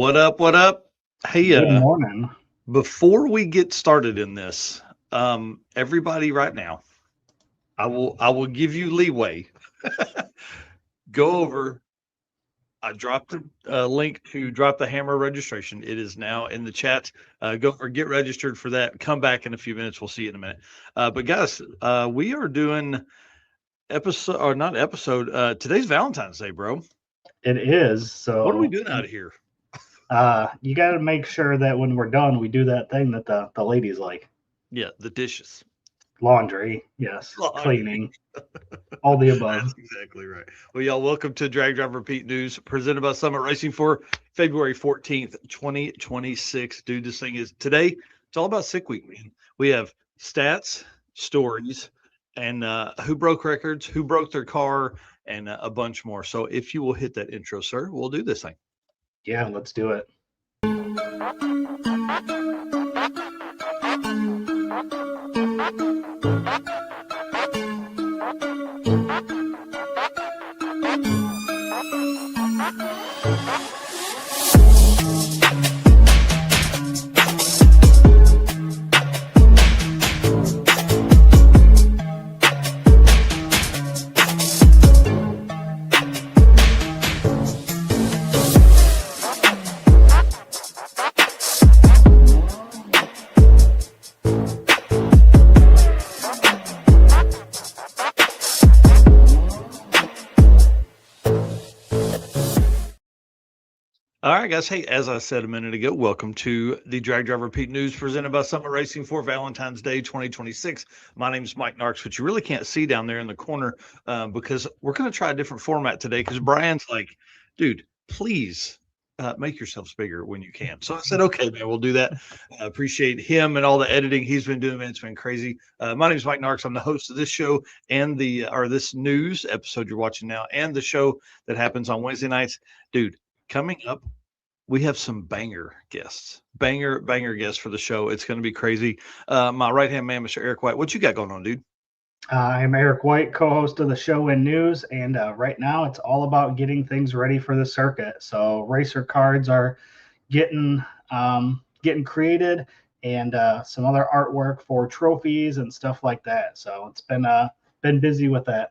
What up? What up? Hey, Good morning. before we get started in this, everybody right now, I will give you leeway. Go over. I dropped the link to drop the hammer registration. It is now in the chat. Go or get registered for that. Come back in a few minutes. We'll see you in a minute. But guys, we are doing episode or not episode. Today's Valentine's Day, bro. It is. What are we So doing out of here? you got to make sure that when we're done, we do that thing that the ladies like: Yeah, the dishes. laundry, yes, Laundry. cleaning, all the above. That's exactly right. Well, y'all, welcome to Drag Drive Repeat News presented by Summit Racing for February 14th, 2026. Dude, this thing is today, it's all about sick week, man. We have stats, stories, and who broke records, who broke their car, and a bunch more. So if you will hit that intro, sir, we'll do this thing. Yeah, let's do it. All right, guys. Hey, as I said a minute ago, welcome to the Drag Drive Repeat News presented by Summit Racing for Valentine's Day 2026. My name is Mike Narks, but you really can't see down there in the corner because we're going to try a different format today because Brian's like, dude, please make yourselves bigger when you can. So I said, okay, man, we'll do that. I appreciate him and all the editing he's been doing, man. It's been crazy. My name is Mike Narks. I'm the host of this show and this news episode you're watching now and the show that happens on Wednesday nights. Dude, coming up, we have some banger guests for the show. It's going to be crazy. My right hand man, Mr. Eric White. What you got going on, dude? I'm Eric White, co-host of the show and news, and right now it's all about getting things ready for the circuit. So racer cards are getting getting created, and some other artwork for trophies and stuff like that. So it's been busy with that.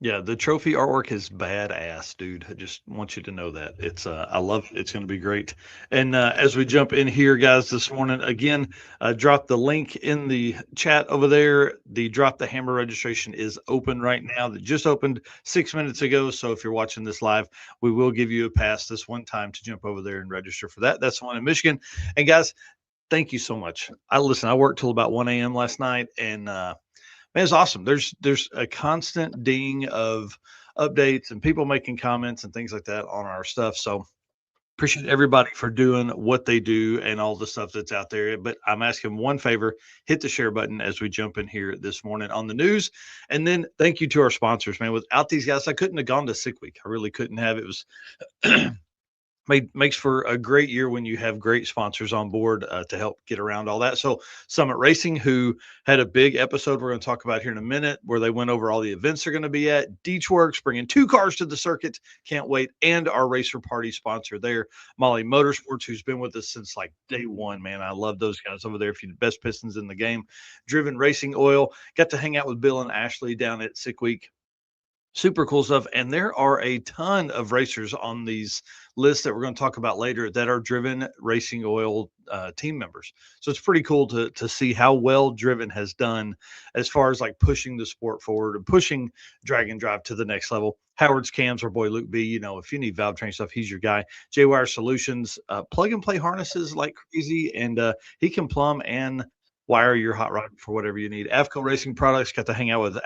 Yeah, the trophy artwork is badass, dude. I just want you to know that. It's I love it. It's going to be great. And as we jump in here, guys, this morning again, drop the link in the chat over there. The drop the hammer registration is open right now. That just opened 6 minutes ago. So if you're watching this live, we will give you a pass this one time to jump over there and register for that. That's the one in Michigan. And guys, thank you so much. I worked till about 1 a.m. last night, and man, it's awesome. There's a constant ding of updates and people making comments and things like that on our stuff. So appreciate everybody for doing what they do and all the stuff that's out there. But I'm asking one favor: hit the share button as we jump in here this morning on the news. And then thank you to our sponsors, man. Without these guys, I couldn't have gone to sick week. I really couldn't have. It was makes for a great year when you have great sponsors on board to help get around all that. So Summit Racing, who had a big episode we're going to talk about here in a minute, where they went over all the events they're going to be at. Deechworks bringing 2 cars to the circuit. Can't wait. And our Racer Party sponsor there, Molly Motorsports, who's been with us since like day one, man. I love those guys over there. If you're the best pistons in the game. Driven Racing Oil. Got to hang out with Bill and Ashley down at Sick Week. Super cool stuff. And there are a ton of racers on these lists that we're going to talk about later that are Driven Racing Oil team members. So it's pretty cool to see how well Driven has done as far as like pushing the sport forward and pushing drag and drive to the next level. Howard's Cams, our boy Luke B. You know, if you need valve train stuff, he's your guy. J-Wire Solutions, plug and play harnesses like crazy, and he can plumb and wire your hot rod for whatever you need. Avco Racing Products, got to hang out with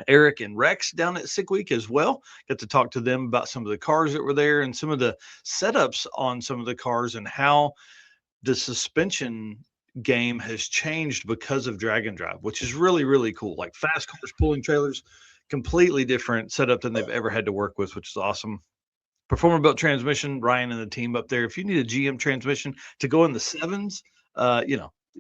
Eric and Rex down at Sick Week as well. Got to talk to them about some of the cars that were there and some of the setups on some of the cars and how the suspension game has changed because of drag and drive, which is really, really cool. Like fast cars pulling trailers, completely different setup than they've ever had to work with, which is awesome. Performer Built Transmission, Ryan and the team up there. If you need a GM transmission to go in the sevens,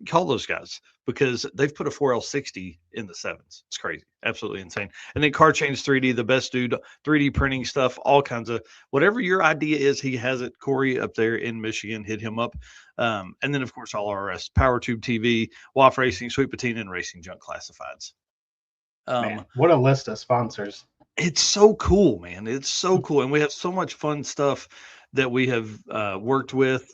call those guys because they've put a 4L60 in the sevens. It's crazy, absolutely insane. And then Car Change 3D, the best dude, 3D printing stuff, all kinds of whatever your idea is, he has it. Corey up there in Michigan, hit him up. And then of course all our rest: Power Tube TV, WAF Racing, Sweet Patina, and Racing Junk Classifieds. Man, what a list of sponsors. It's so cool, man. It's so cool. And we have so much fun stuff that we have worked with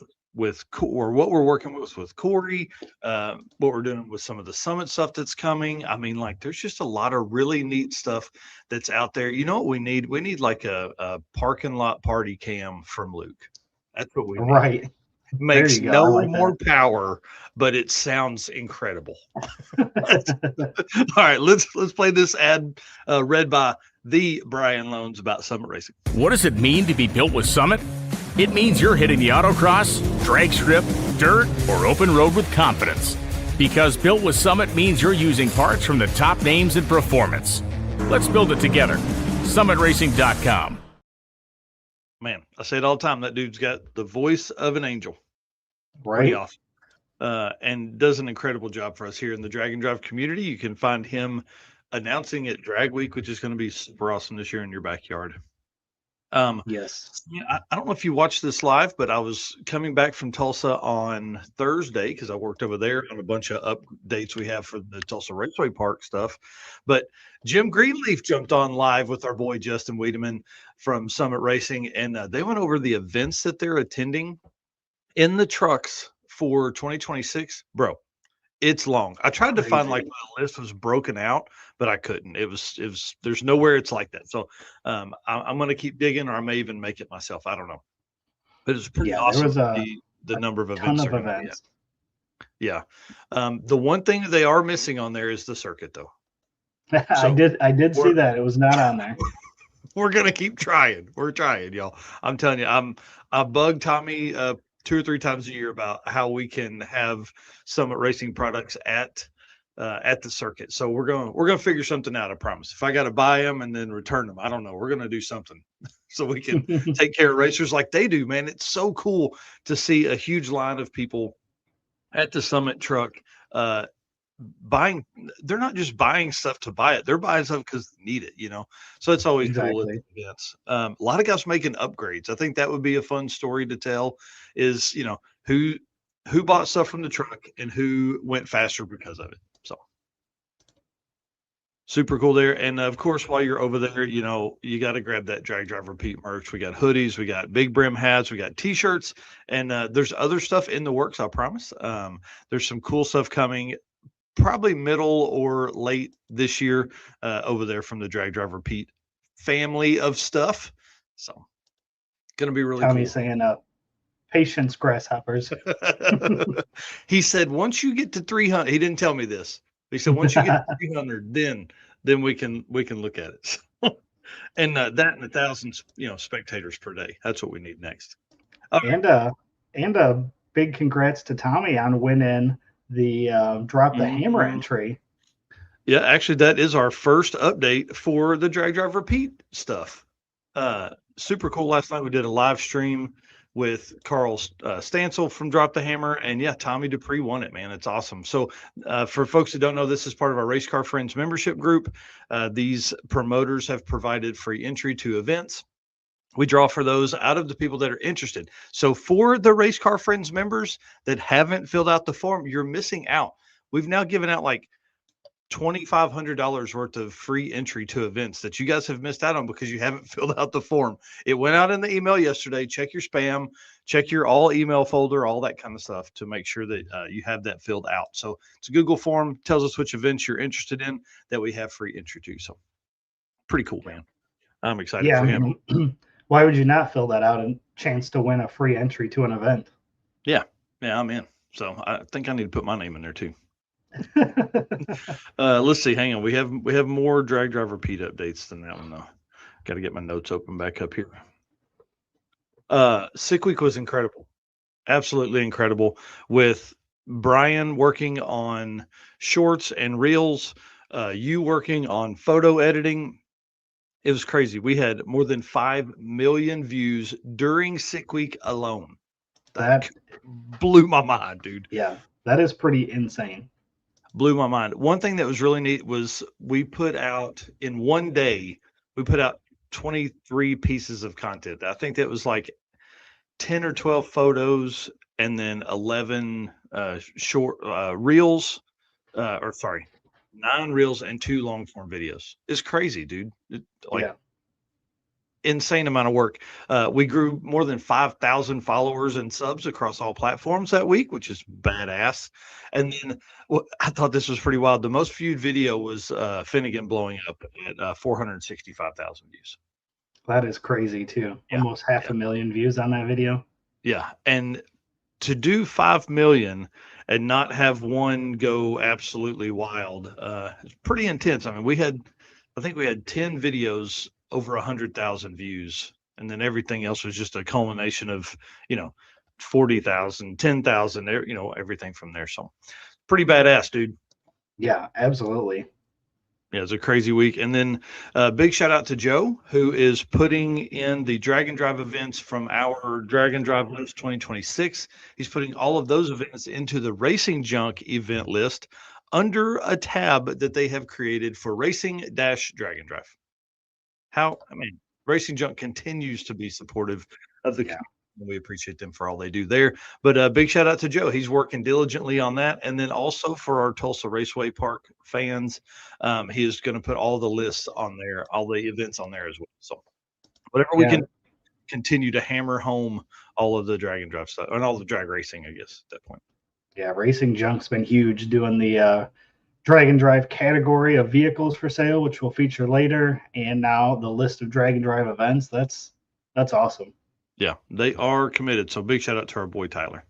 or what we're working with Corey, what we're doing with some of the summit stuff that's coming. I mean, like, there's just a lot of really neat stuff that's out there. You know what we need? We need like a parking lot party cam from Luke. That's what we need. Right. Makes no like more power, but it sounds incredible. All right, let's play this ad read by the Brian Loans about Summit Racing. What does it mean to be built with Summit? It means you're hitting the autocross, drag strip, dirt, or open road with confidence. Because built with Summit means you're using parts from the top names in performance. Let's build it together. SummitRacing.com. Man, I say it all the time. That dude's got the voice of an angel. Right. Pretty awesome. And does an incredible job for us here in the Drag and Drive community. You can find him announcing at Drag Week, which is going to be super awesome this year in your backyard. Yes. Yeah, I don't know if you watched this live, but I was coming back from Tulsa on Thursday because I worked over there on a bunch of updates we have for the Tulsa Raceway Park stuff. But Jim Greenleaf jumped on live with our boy Justin Wiedemann from Summit Racing, and they went over the events that they're attending in the trucks for 2026. Bro, it's long. I tried to find like the list was broken out, but I couldn't. It was there's nowhere it's like that. So I'm going to keep digging, or I may even make it myself. I don't know. But it's pretty awesome. There was the number of events. Ton of events. Yeah. The one thing they are missing on there is the circuit, though. So I did see that. It was not on there. We're going to keep trying. We're trying, y'all. I'm telling you, I bug Tommy 2 or 3 times a year about how we can have Summit Racing products at the circuit. So we're gonna figure something out. I promise. If I got to buy them and then return them, I don't know. We're gonna do something so we can take care of racers like they do. Man, it's so cool to see a huge line of people at the Summit truck buying. They're not just buying stuff to buy it; they're buying stuff because they need it. So it's always cool at the events. A lot of guys making upgrades. I think that would be a fun story to tell. Is who bought stuff from the truck and who went faster because of it. So super cool there. And of course, while you're over there, you got to grab that Drag Drive Repeat merch. We got hoodies, we got big brim hats, we got t-shirts, and there's other stuff in the works. I promise. There's some cool stuff coming probably middle or late this year over there from the Drag Drive Repeat family of stuff. So going to be really Tommy's cool. saying patience, grasshoppers. He said once you get to 300, he didn't tell me this. He said once you get to 300, then we can look at it. And that and 1,000 spectators per day. That's what we need next. And a big congrats to Tommy on winning the Drop the Hammer entry. Yeah, actually, that is our first update for the Drag Drive Repeat stuff. Super cool. Last night we did a live stream with Carl Stansel from Drop the Hammer, and yeah, Tommy Dupree won it, man. It's awesome. So for folks who don't know, this is part of our Race Car Friends membership group. These promoters have provided free entry to events. We draw for those out of the people that are interested. So for the Race Car Friends members that haven't filled out the form, you're missing out. We've now given out like $2,500 worth of free entry to events that you guys have missed out on because you haven't filled out the form. It went out in the email yesterday. Check your spam, check your all email folder, all that kind of stuff to make sure that you have that filled out. So it's a Google form, tells us which events you're interested in that we have free entry to. So pretty cool, man. I'm excited for him. Why would you not fill that out and chance to win a free entry to an event? Yeah, I'm in. So I think I need to put my name in there too. Let's see. Hang on. We have more Drag Drive Repeat updates than that one though. Got to get my notes open back up here. Sick Week was incredible, absolutely incredible. With Brian working on shorts and reels, you working on photo editing. It was crazy. We had more than 5 million views during Sick Week alone. That blew my mind, dude. Yeah. That is pretty insane. Blew my mind. One thing that was really neat was we put out in one day, we put out 23 pieces of content. I think that was like 10 or 12 photos and then 11 short reels, or sorry, 9 reels and 2 long form videos. It's crazy, dude. Like, Yeah. insane amount of work. We grew more than 5,000 followers and subs across all platforms that week, which is badass. And then I thought this was pretty wild. The most viewed video was Finnegan blowing up at 465,000 views. That is crazy too. Yeah, Almost half a million views on that video. Yeah. And to do 5 million and not have one go absolutely wild, it's pretty intense. I mean, I think we had 10 videos over 100,000 views, and then everything else was just a culmination of, 40,000, 10,000, everything from there. So pretty badass, dude. Yeah, absolutely. Yeah, it's a crazy week. And then big shout out to Joe, who is putting in the Drag and Drive events from our Drag and Drive list 2026. He's putting all of those events into the Racing Junk event list under a tab that they have created for Racing Drag and Drive. Racing Junk continues to be supportive of the community. We appreciate them for all they do there. But big shout out to Joe. He's working diligently on that. And then also for our Tulsa Raceway Park fans, he is going to put all the lists on there, all the events on there as well. So whatever we can continue to hammer home all of the drag and drive stuff and all the drag racing, I guess, at that point. Yeah, Racing Junk's been huge doing the drag and drive category of vehicles for sale, which we'll feature later. And now the list of drag and drive events. That's awesome. Yeah, they are committed. So big shout out to our boy Tyler.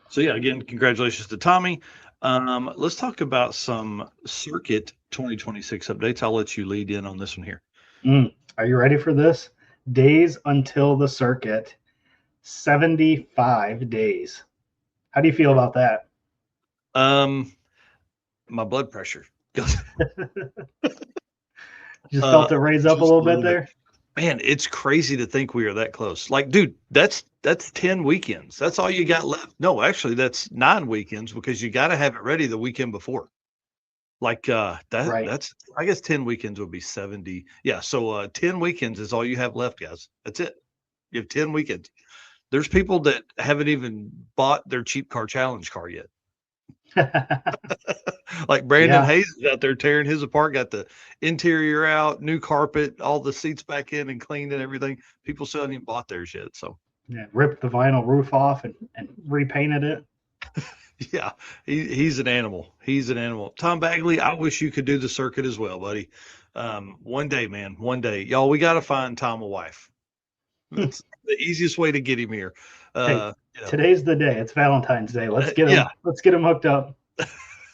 So yeah, again, congratulations to Tommy. Let's talk about some circuit 2026 updates. I'll let you lead in on this one here. Are you ready for this? Days until the circuit, 75 days. How do you feel about that? My blood pressure. Just felt it raise up a little bit there. Man, it's crazy to think we are that close. Like, dude, that's 10 weekends. That's all you got left. No, actually, that's 9 weekends because you got to have it ready the weekend before. Like that's I guess 10 weekends would be 70. Yeah, so 10 weekends is all you have left, guys. That's it. You have 10 weekends. There's people that haven't even bought their cheap car challenge car yet. Like Brandon Hayes is out there tearing his apart, got the interior out, new carpet, all the seats back in and cleaned and everything. People still haven't even bought theirs yet. So ripped the vinyl roof off and repainted it. Yeah, he's an animal. He's an animal. Tom Bagley, I wish you could do the circuit as well, buddy. One day, man, one day. Y'all, we got to find Tom a wife. That's the easiest way to get him here. Today's the day. It's Valentine's Day. Let's get him. Let's get him hooked up.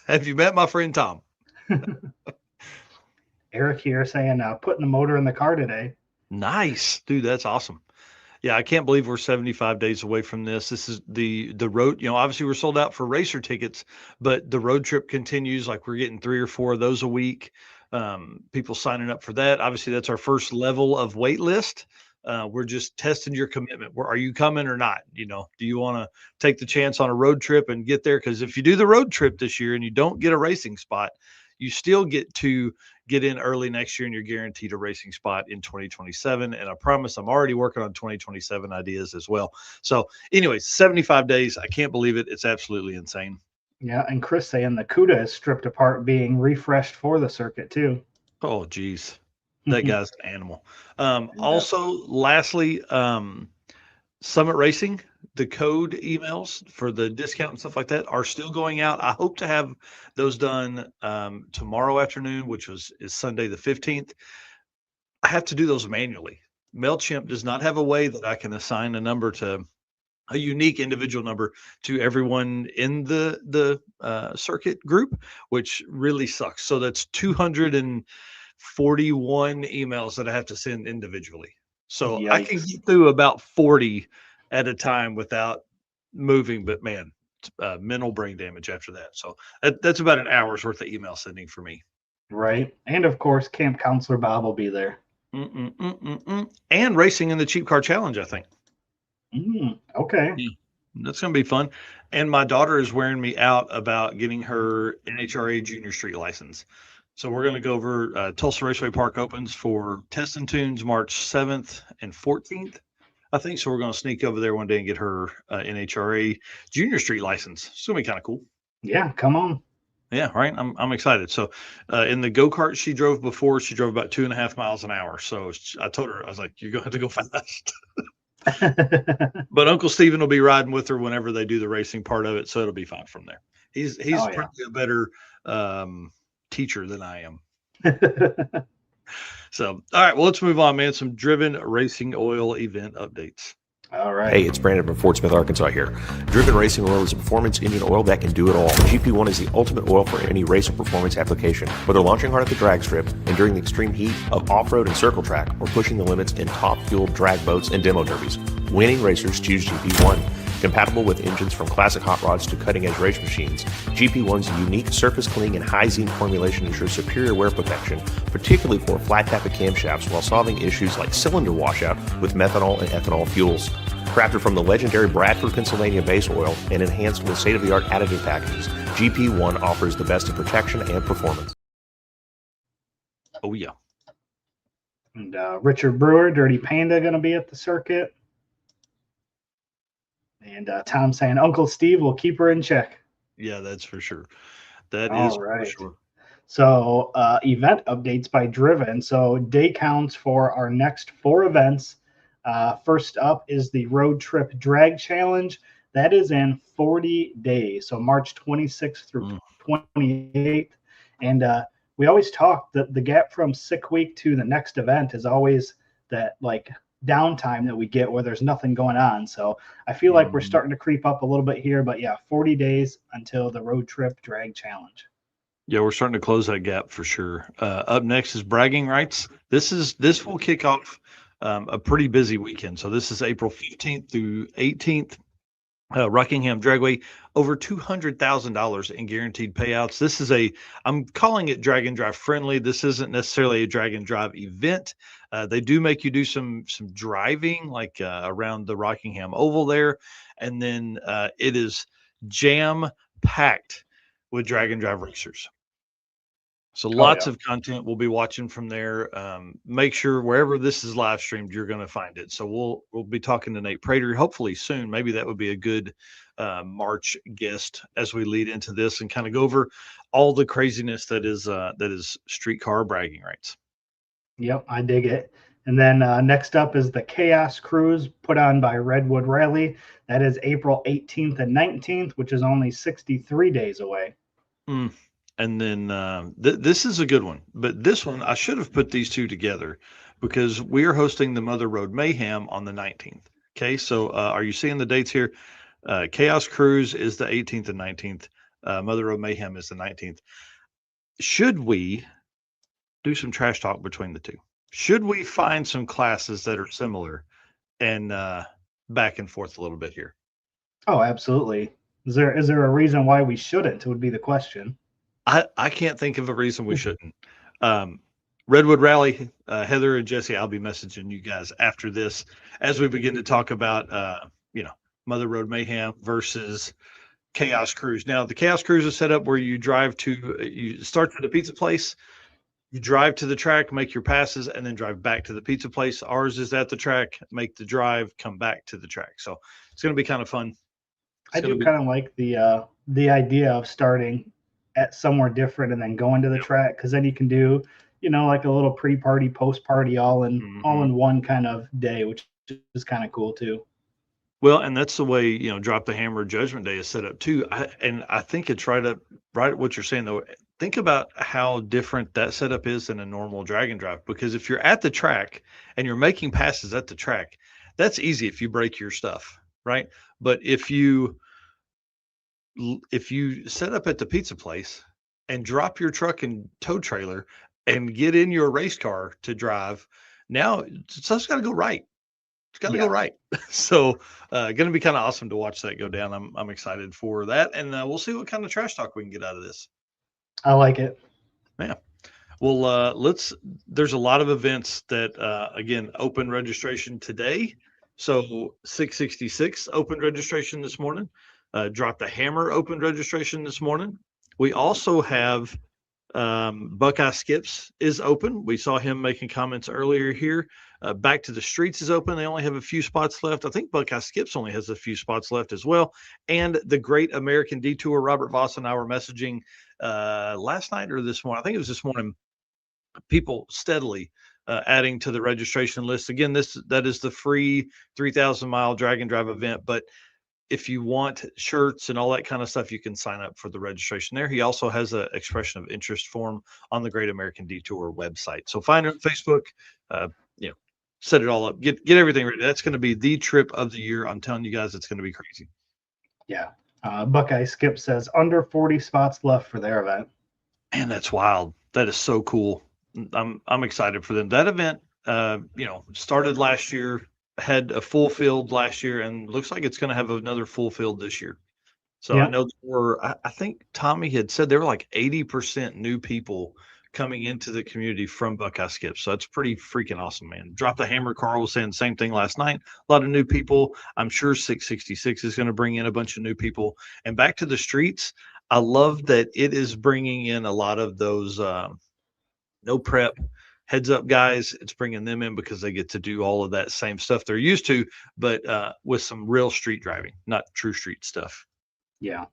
Have you met my friend Tom? Eric here saying putting the motor in the car today. Nice, dude. That's awesome. Yeah, I can't believe we're 75 days away from this. This is the road. Obviously we're sold out for racer tickets, but the road trip continues. Like we're getting 3 or 4 of those a week. People signing up for that. Obviously, that's our first level of wait list. We're just testing your commitment. Are you coming or not? Do you want to take the chance on a road trip and get there? Because if you do the road trip this year and you don't get a racing spot, you still get to get in early next year and you're guaranteed a racing spot in 2027. And I promise I'm already working on 2027 ideas as well. So anyways, 75 days. I can't believe it. It's absolutely insane. Yeah. And Chris saying the CUDA is stripped apart, being refreshed for the circuit too. Oh, geez. That guy's an animal. Also, lastly, Summit Racing, the code emails for the discount and stuff like that are still going out. I hope to have those done tomorrow afternoon, which is Sunday the 15th. I have to do those manually. MailChimp does not have a way that I can assign a number to a unique individual number to everyone in the circuit group, which really sucks. So that's 241 emails that I have to send individually. So Yikes. I can get through about 40 at a time without moving, but man, mental brain damage after that. So that's about an hour's worth of email sending for me. Right. And of course, Camp Counselor Bob will be there. And racing in the Cheap Car Challenge, I think. Okay. That's going to be fun. And my daughter is wearing me out about getting her NHRA junior street license. So we're going to go over Tulsa Raceway Park opens for Test and Tunes March 7th and 14th, I think. So we're going to sneak over there one day and get her NHRA junior street license. It's going to be kind of cool. Yeah, come on. Yeah, right. I'm excited. So, in the go kart she drove before, she drove about 2.5 miles an hour. So I told her, I was like, "You're going to have to go fast." But Uncle Steven will be riding with her whenever they do the racing part of it, so it'll be fine from there. He's Oh, yeah. probably a better teacher than I am. So, all right, well, let's move on, man. Some Driven Racing Oil event updates. All right. Hey, it's Brandon from Fort Smith, Arkansas here. Driven Racing Oil is a performance engine oil that can do it all. GP1 is the ultimate oil for any race or performance application. Whether launching hard at the drag strip, enduring the extreme heat of off-road and circle track, or pushing the limits in top-fueled drag boats and demo derbies, winning racers choose GP1. Compatible with engines from classic hot rods to cutting-edge race machines, GP1's unique surface cleaning and high zinc formulation ensures superior wear protection, particularly for flat tappet camshafts, while solving issues like cylinder washout with methanol and ethanol fuels. Crafted from the legendary Bradford, Pennsylvania base oil and enhanced with state-of-the-art additive packages, GP1 offers the best in protection and performance. Oh yeah. And Richard Brewer, Dirty Panda, going to be at the circuit. And Tom saying Uncle Steve will keep her in check. Yeah, that's for sure. That All is right. for sure. So event updates by Driven. So day counts for our next 4 events. First up is the Road Trip Drag Challenge. That is in 40 days. So March 26th through 28th. And we always talk that the gap from sick week to the next event is always that like downtime that we get where there's nothing going on. So I feel like we're starting to creep up a little bit here, but yeah, 40 days until the Road Trip Drag Challenge. Yeah, we're starting to close that gap for sure. Up next is bragging rights. This will kick off a pretty busy weekend. So this is April 15th through 18th. Rockingham Dragway, over $200,000 in guaranteed payouts. I'm calling it drag and drive friendly. This isn't necessarily a drag and drive event. They do make you do some driving, like around the Rockingham Oval there, and then it is jam packed with drag and drive racers. So lots of content we'll be watching from there. Make sure wherever this is live streamed, you're going to find it. So we'll be talking to Nate Prater hopefully soon. Maybe that would be a good March guest as we lead into this and kind of go over all the craziness that is streetcar bragging rights. Yep, I dig it. And then next up is the Chaos Cruise put on by Redwood Rally. That is April 18th and 19th, which is only 63 days away. And then this is a good one, but this one, I should have put these two together because we are hosting the Mother Road Mayhem on the 19th. Okay, so are you seeing the dates here? Chaos Cruise is the 18th and 19th. Mother Road Mayhem is the 19th. Should we do some trash talk between the two? Should we find some classes that are similar and back and forth a little bit here? Oh, absolutely. Is there a reason why we shouldn't? Would be the question. I can't think of a reason we shouldn't. Redwood Rally, Heather and Jesse, I'll be messaging you guys after this as we begin to talk about, Mother Road Mayhem versus Chaos Cruise. Now, the Chaos Cruise is set up where you start at the pizza place, you drive to the track, make your passes, and then drive back to the pizza place. Ours is at the track, make the drive, come back to the track. So it's going to be kind of fun. I do kind of like the idea of starting at somewhere different and then going to the track, because then you can do like a little pre-party, post-party all in one kind of day, which is kind of cool too. Well, and that's the way Drop the Hammer Judgment Day is set up too. I think it's right at what you're saying though. Think about how different that setup is than a normal drag and drive, because if you're at the track and you're making passes at the track, that's easy if you break your stuff, right? But if you set up at the pizza place and drop your truck and tow trailer and get in your race car to drive, now stuff's got to go right. It's got to go right. So going to be kind of awesome to watch that go down. I'm excited for that, and we'll see what kind of trash talk we can get out of this. I like it. Yeah. Well, there's a lot of events that again open registration today. So 666 opened registration this morning. Drop the Hammer opened registration this morning. We also have Buckeye Skips is open. We saw him making comments earlier here. Back to the Streets is open. They only have a few spots left. I think Buckeye Skips only has a few spots left as well. And the Great American Detour, Robert Voss and I were messaging last night or this morning. I think it was this morning. People steadily adding to the registration list. Again, that is the free 3,000-mile drag and drive event. But if you want shirts and all that kind of stuff, you can sign up for the registration there. He also has an expression of interest form on the Great American Detour website. So find it on Facebook, you know, set it all up, get everything ready. That's going to be the trip of the year. I'm telling you guys, it's going to be crazy. Yeah. Buckeye Skip says under 40 spots left for their event. Man, that's wild. That is so cool. I'm excited for them. That event, started last year, had a full field last year, and looks like it's going to have another full field this year. So I know I think Tommy had said there were like 80% new people coming into the community from Buckeye Skip. So that's pretty freaking awesome, man. Drop the Hammer. Carl was saying the same thing last night. A lot of new people. I'm sure 666 is going to bring in a bunch of new people. And back to the Streets, I love that it is bringing in a lot of those no prep heads up guys. It's bringing them in because they get to do all of that same stuff they're used to, but with some real street driving, not true street stuff. Yeah.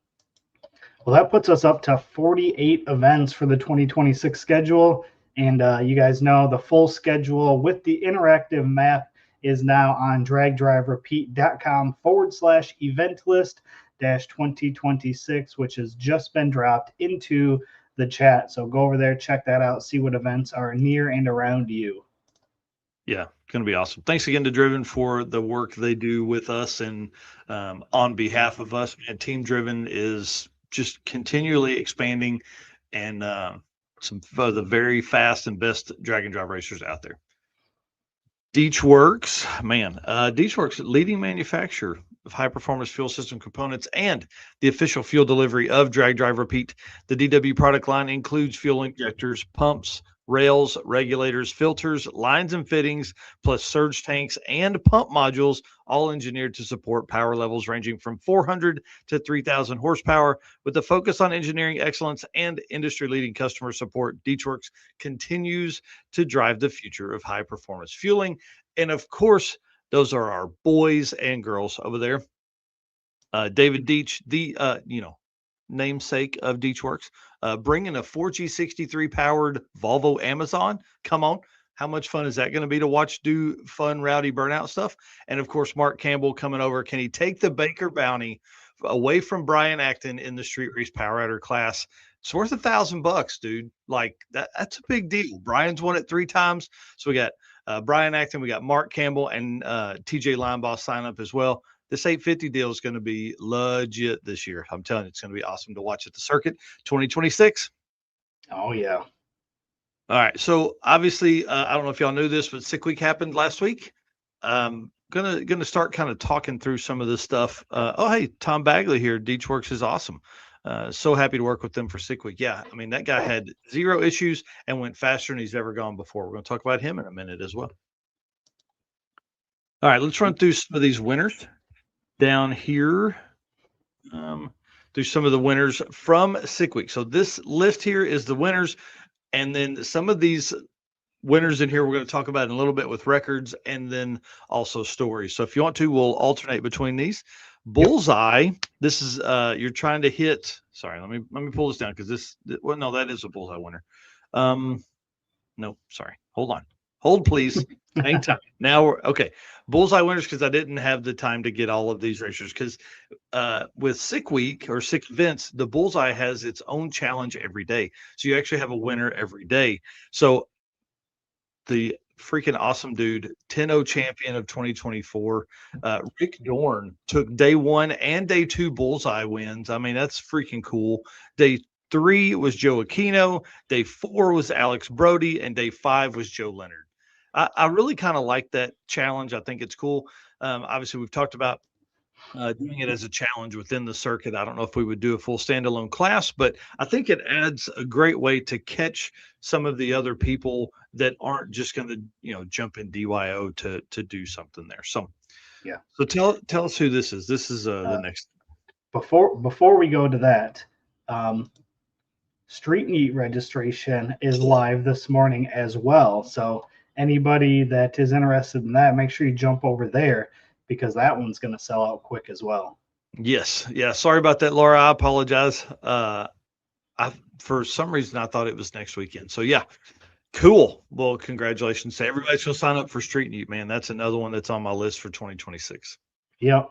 Well, that puts us up to 48 events for the 2026 schedule. And you guys know the full schedule with the interactive map is now on dragdriverepeat.com/event list -2026, which has just been dropped into the chat. So go over there, check that out, see what events are near and around you. Yeah, going to be awesome. Thanks again to Driven for the work they do with us and on behalf of us. And Team Driven is just continually expanding and some of the very fast and best drag and drive racers out there. Deechworks, man, Deechworks, leading manufacturer of high-performance fuel system components and the official fuel delivery of Drag Drive Repeat. The DW product line includes fuel injectors, pumps, rails, regulators, filters, lines and fittings, plus surge tanks and pump modules, all engineered to support power levels ranging from 400 to 3,000 horsepower. With a focus on engineering excellence and industry-leading customer support, Deechworks continues to drive the future of high-performance fueling. And of course, those are our boys and girls over there. David Deech, the namesake of Deechworks, bringing a 4G63 powered Volvo Amazon. Come on. How much fun is that going to be to watch do fun, rowdy burnout stuff? And of course, Mark Campbell coming over. Can he take the Baker Bounty away from Brian Acton in the Street Race Power Rider class? It's worth $1,000, dude. Like that's a big deal. Brian's won it 3 times. So we got Brian Acton, we got Mark Campbell, and TJ Linebaugh sign up as well. This 850 deal is going to be legit this year. I'm telling you, it's going to be awesome to watch at the circuit 2026. Oh, yeah. All right. So obviously, I don't know if y'all knew this, but Sick Week happened last week. Gonna start kind of talking through some of this stuff. Hey, Tom Bagley here. Deechworks is awesome. So happy to work with them for Sick Week. Yeah, I mean, that guy had 0 issues and went faster than he's ever gone before. We're going to talk about him in a minute as well. All right, let's run through some of these winners down here. Through some of the winners from Sick Week. So this list here is the winners, and then some of these winners in here we're going to talk about in a little bit with records and then also stories. So if you want to, we'll alternate between these. Bullseye, this is you're trying to hit. Sorry, let me pull this down because no, that is a bullseye winner. No, sorry. Hold please. Hang tight. Now we're okay. Bullseye winners, because I didn't have the time to get all of these racers, because with Sick Week or Sick Events, the Bullseye has its own challenge every day. So you actually have a winner every day. So the freaking awesome dude, 10-0 champion of 2024, Rick Dorn, took day 1 and day 2 Bullseye wins. I mean, that's freaking cool. Day 3 was Joe Aquino, day 4 was Alex Brody, and day 5 was Joe Leonard. I really kind of like that challenge. I think it's cool. Obviously, we've talked about doing it as a challenge within the circuit. I don't know if we would do a full standalone class, but I think it adds a great way to catch some of the other people that aren't just going to, jump in DYO to do something there. So Yeah. So tell us who this is. This is the next. Before we go to that, Street Meet registration is live this morning as well. So anybody that is interested in that, make sure you jump over there because that one's going to sell out quick as well. Yes. Yeah. Sorry about that, Laura. I apologize. I for some reason I thought it was next weekend. So yeah, cool. Well, congratulations to everybody. Should sign up for Street Meet, man. That's another one that's on my list for 2026. Yep.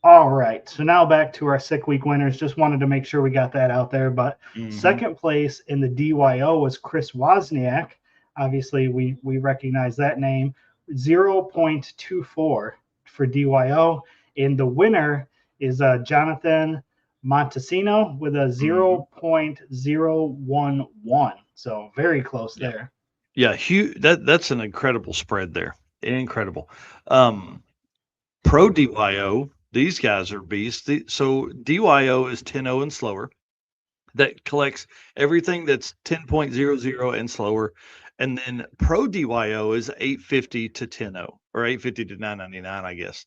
All right. So now back to our sick week winners. Just wanted to make sure we got that out there. But second place in the DYO was Chris Wozniak. Obviously, we recognize that name. 0.24 for DYO. And the winner is Jonathan Montesino with a 0.011. So very close there. Yeah, that's an incredible spread there. Incredible. Pro DYO, these guys are beasts. So DYO is 10-0 and slower. That collects everything that's 10.00 and slower. And then Pro DYO is 850 to 10-0 or 850 to 999, I guess.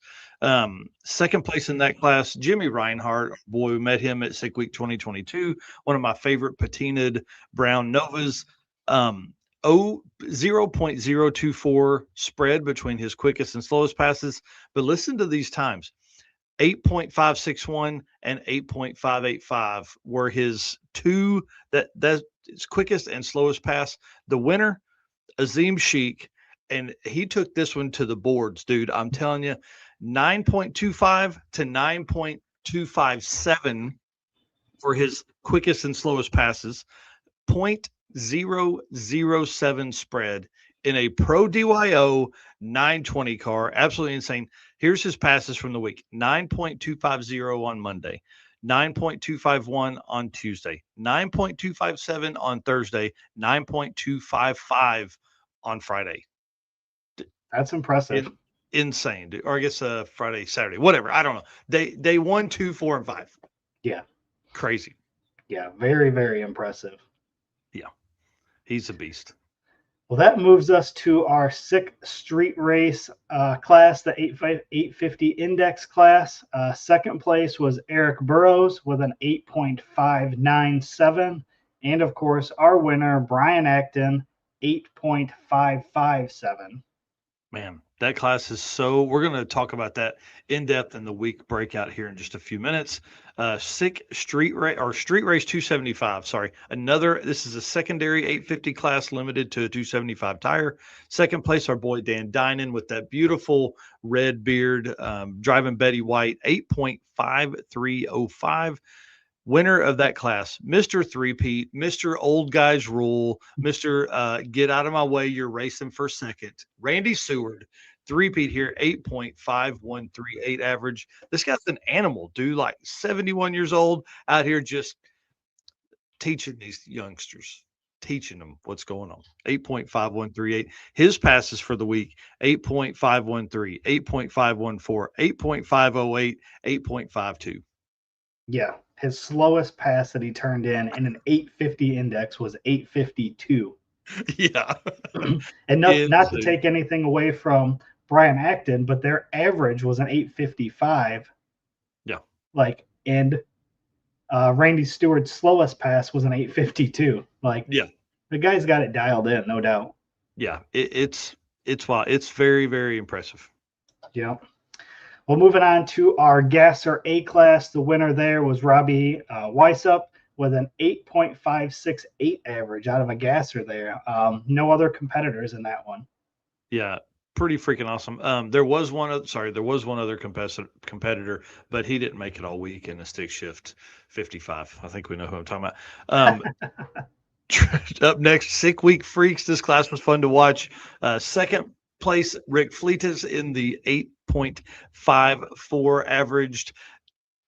Second place in that class, Jimmy Reinhardt. Boy, we met him at Sick Week 2022. One of my favorite patinaed brown Novas. 0.024 spread between his quickest and slowest passes. But listen to these times. 8.561 and 8.585 were his two that's quickest and slowest pass. The winner, Azim Sheik, and he took this one to the boards, dude. I'm telling you, 9.25 to 9.257 for his quickest and slowest passes. 0.007 spread in a Pro DYO 920 car. Absolutely insane. Here's his passes from the week. 9.250 on Monday, 9.251 on Tuesday, 9.257 on Thursday, 9.255 on Friday. That's impressive. Insane, dude. Or I guess Friday, Saturday, whatever. I don't know. Day 1, 2, 4, and 5. Yeah. Crazy. Yeah, very, very impressive. Yeah. He's a beast. Well, that moves us to our sick street race class, the 850 index class. Second place was Eric Burrows with an 8.597. And of course, our winner, Brian Acton, 8.557. Man, that class is so. We're going to talk about that in depth in the week breakout here in just a few minutes. Sick street race or street race 275. Sorry, this is a secondary 850 class limited to a 275 tire. Second place, our boy Dan Dinan with that beautiful red beard, driving Betty White, 8.5305. Winner of that class, Mr. Three-Peat, Mr. Old Guys Rule, Mr. Get Out of My Way, You're Racing for Second. Randy Seward, three-peat here, 8.5138 average. This guy's an animal, dude, like 71 years old, out here just teaching these youngsters, teaching them what's going on. 8.5138. His passes for the week, 8.513, 8.514, 8.508, 8.52. Yeah. His slowest pass that he turned in an 850 index was 852. Yeah. And not to take anything away from Brian Acton, but their average was an 855. Yeah. And Randy Stewart's slowest pass was an 852. Yeah. The guy's got it dialed in, no doubt. Yeah. It's wild. It's very, very impressive. Yeah. Well, moving on to our Gasser A class, the winner there was Robbie Weissup with an 8.568 average out of a Gasser there. No other competitors in that one. Yeah, pretty freaking awesome. There was one other competitor, but he didn't make it all week in a stick shift 55. I think we know who I'm talking about. Up next, Sick Week Freaks. This class was fun to watch. Second place, Rick Fleetas in the 8.54 averaged.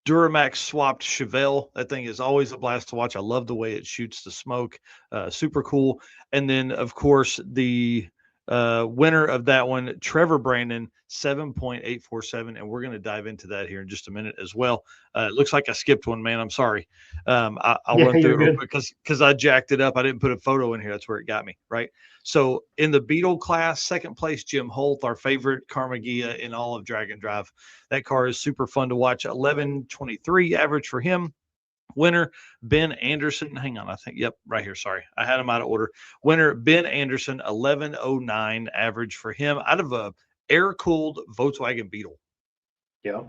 Duramax swapped Chevelle. That thing is always a blast to watch. I love the way it shoots the smoke. Super cool. And then, of course, the Winner of that one, Trevor Brandon, 7.847. And we're going to dive into that here in just a minute as well. It looks like I skipped one, man. I'm sorry. I'll run through it real quick because I jacked it up. I didn't put a photo in here. That's where it got me, right? So in the Beetle class, second place, Jim Holt, our favorite Carmagia in all of Drag and Drive. That car is super fun to watch. 11.23 average for him. Winner, Ben Anderson. Hang on, I think, yep, right here. Sorry, I had him out of order. Winner, Ben Anderson, 11.09 average for him out of a air-cooled Volkswagen Beetle. Yep.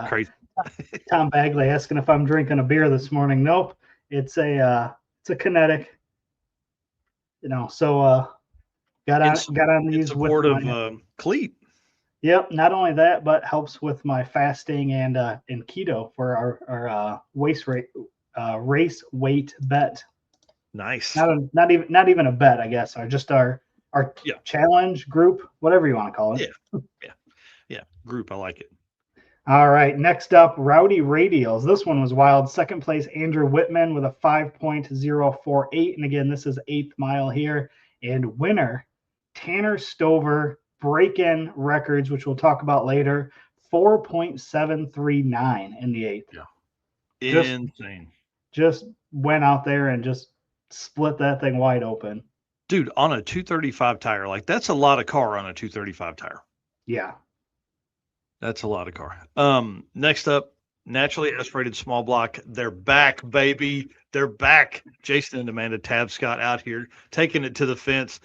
Crazy. Tom Bagley asking if I'm drinking a beer this morning. Nope, it's a kinetic. So got on these in support with of Cleat. Yep. Not only that, but helps with my fasting and keto for our race weight bet. Nice. Not even a bet, I guess. Or just our challenge group, whatever you want to call it. Yeah. Group. I like it. All right. Next up, Rowdy Radials. This one was wild. Second place, Andrew Whitman with a 5.048. And again, this is 8th mile here. And winner, Tanner Stover, break-in records, which we'll talk about later, 4.739 in the 8th. Yeah. Insane. Just went out there and just split that thing wide open. Dude, on a 235 tire, like that's a lot of car on a 235 tire. Yeah. That's a lot of car. Next up, naturally aspirated small block. They're back, baby. They're back. Jason and Amanda Tabscott out here taking it to the fence.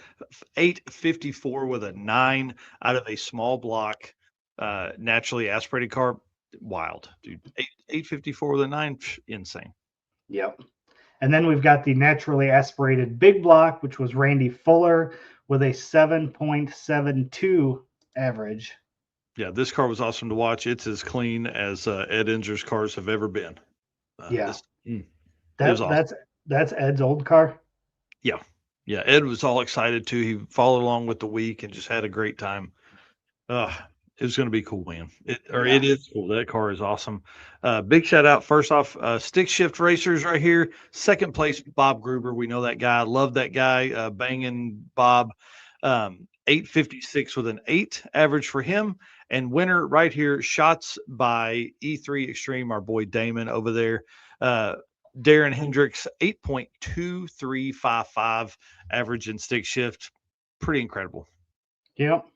854 with a 9 out of a small block naturally aspirated car. Wild, dude. 854 with a 9. Insane. Yep. And then we've got the naturally aspirated big block, which was Randy Fuller with a 7.72 average. Yeah, this car was awesome to watch. It's as clean as Ed Inger's cars have ever been. It was awesome. That's Ed's old car. Yeah. Ed was all excited too. He followed along with the week and just had a great time. It was going to be cool, man. It is cool. That car is awesome. Big shout out. First off, Stick Shift Racers right here. Second place, Bob Gruber. We know that guy. Love that guy. Banging Bob. 856 with an 8 average for him. And winner right here, shots by E3 Extreme, our boy Damon over there. Darren Hendricks, 8.2355 average in stick shift. Pretty incredible. Yep.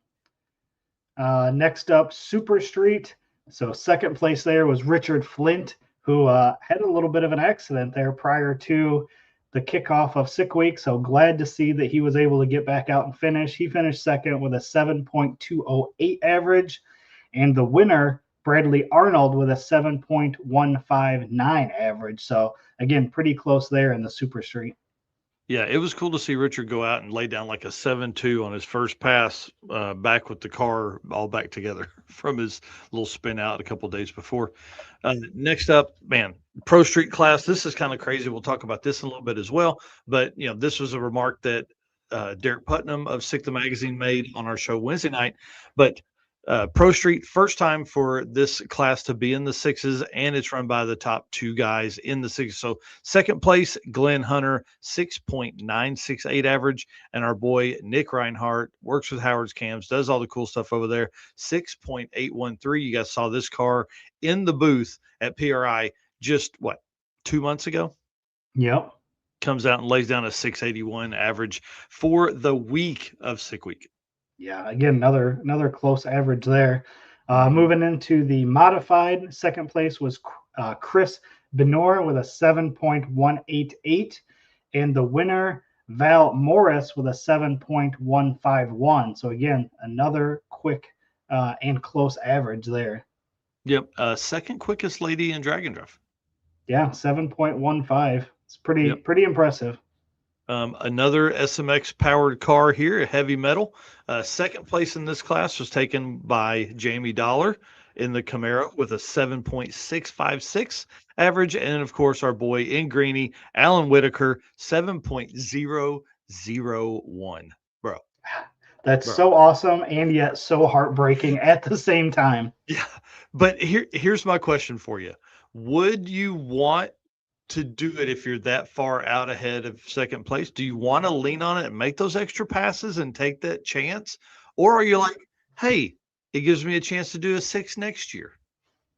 Next up, Super Street. So second place there was Richard Flint, who had a little bit of an accident there prior to the kickoff of Sick Week. So glad to see that he was able to get back out and finish. He finished second with a 7.208 average. And the winner, Bradley Arnold, with a 7.159 average. So again, pretty close there in the Super Street. Yeah, it was cool to see Richard go out and lay down like a 7.2 on his first pass back with the car all back together from his little spin out a couple of days before. Next up, man, Pro Street class. This is kind of crazy. We'll talk about this in a little bit as well. But, this was a remark that Derek Putnam of Sick the Magazine made on our show Wednesday night. But Pro Street, first time for this class to be in the sixes, and it's run by the top 2 guys in the sixes. So second place, Glenn Hunter, 6.968 average, and our boy Nick Reinhardt works with Howard's Cams, does all the cool stuff over there, 6.813. You guys saw this car in the booth at PRI just 2 months ago? Yep. Comes out and lays down a 681 average for the week of Sick Week. Yeah, again, another close average there. Moving into the modified, second place was Chris Benor with a 7.188, and the winner, Val Morris, with a 7.151. So again, another quick and close average there. Yep, second quickest lady in Drag and Drive. Yeah, 7.15. It's pretty impressive. Another SMX powered car here, heavy metal. Second place in this class was taken by Jamie Dollar in the Camaro with a 7.656 average. And of course, our boy in Greenie, Alan Whitaker, 7.001. Bro. That's so awesome and yet so heartbreaking at the same time. Yeah. But here's my question for you. Would you want to do it if you're that far out ahead of second place? Do you want to lean on it and make those extra passes and take that chance? Or are you like, hey, it gives me a chance to do a 6 next year?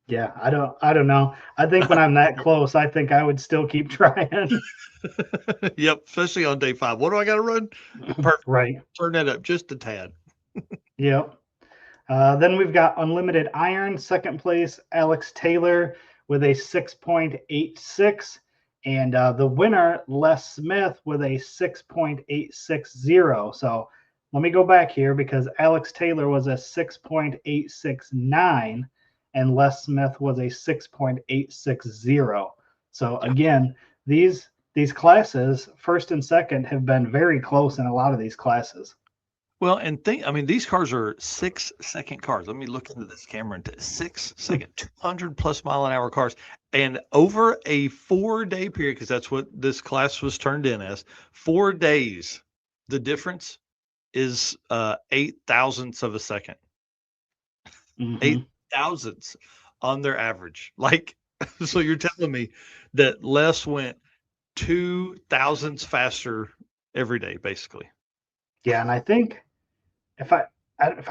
Yeah, I don't know. I think when I'm that close, I think I would still keep trying. Yep, especially on day 5. What do I got to run? Perfect. Right. Turn that up just a tad. Yep. Then we've got Unlimited Iron, second place, Alex Taylor with a 6.86. And the winner, Les Smith, with a 6.860. So let me go back here because Alex Taylor was a 6.869 and Les Smith was a 6.860. So again, these classes, first and second, have been very close in a lot of these classes. Well, and I mean, these cars are 6-second cars. Let me look into this camera. 6-second, 200 plus mile an hour cars. And over a 4-day period, because that's what this class was turned in as, 4 days, the difference is 8 thousandths of a second. 8 thousandths on their average. Like, so you're telling me that Les went 2 thousandths faster every day, basically. Yeah, and I think if I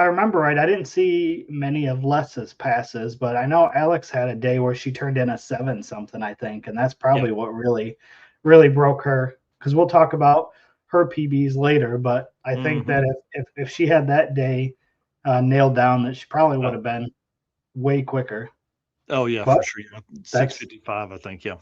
remember right, I didn't see many of Les's passes, but I know Alex had a day where she turned in a 7 something, I think, and that's probably what really broke her. Because we'll talk about her PBs later, but I think that if she had that day nailed down, that she probably would have been way quicker. Oh yeah, But for sure. 6:55, I think. Yeah.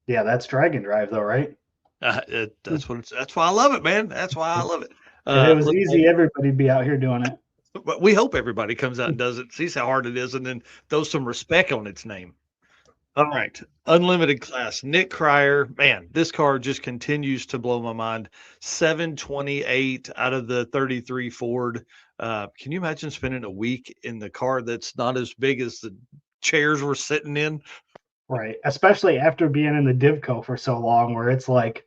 Yeah, that's Dragon Drive though, right? That's what it's. That's why I love it, man. That's why I love it. If it was easy, everybody'd be out here doing it. But we hope everybody comes out and does it, sees how hard it is, and then throws some respect on its name. All right, unlimited class. Nick Cryer, man, this car just continues to blow my mind. 728 out of the 33 Ford. Can you imagine spending a week in the car that's not as big as the chairs we're sitting in? Right, especially after being in the Divco for so long, where it's like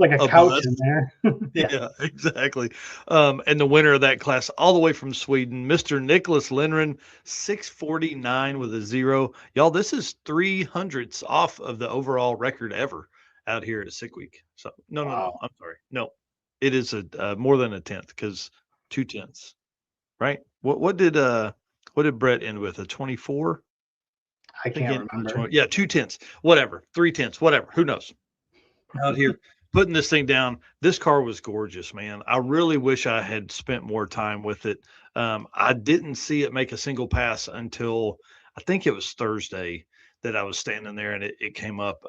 a couch bus. in there. Yeah, exactly. And the winner of that class, all the way from Sweden, Mr. Nicholas Lindgren, 649 with a 0. Y'all, this is 300ths off of the overall record ever out here at Sick Week. So no, I'm sorry. No, it is a more than a tenth because 2/10, right? What did Brett end with? A 24? I can't remember. Yeah, 2/10, whatever, 3/10, whatever. Who knows? Out here putting this thing down. This car was gorgeous, man. I really wish I had spent more time with it. I didn't see it make a single pass until I think it was Thursday that I was standing there and it came up.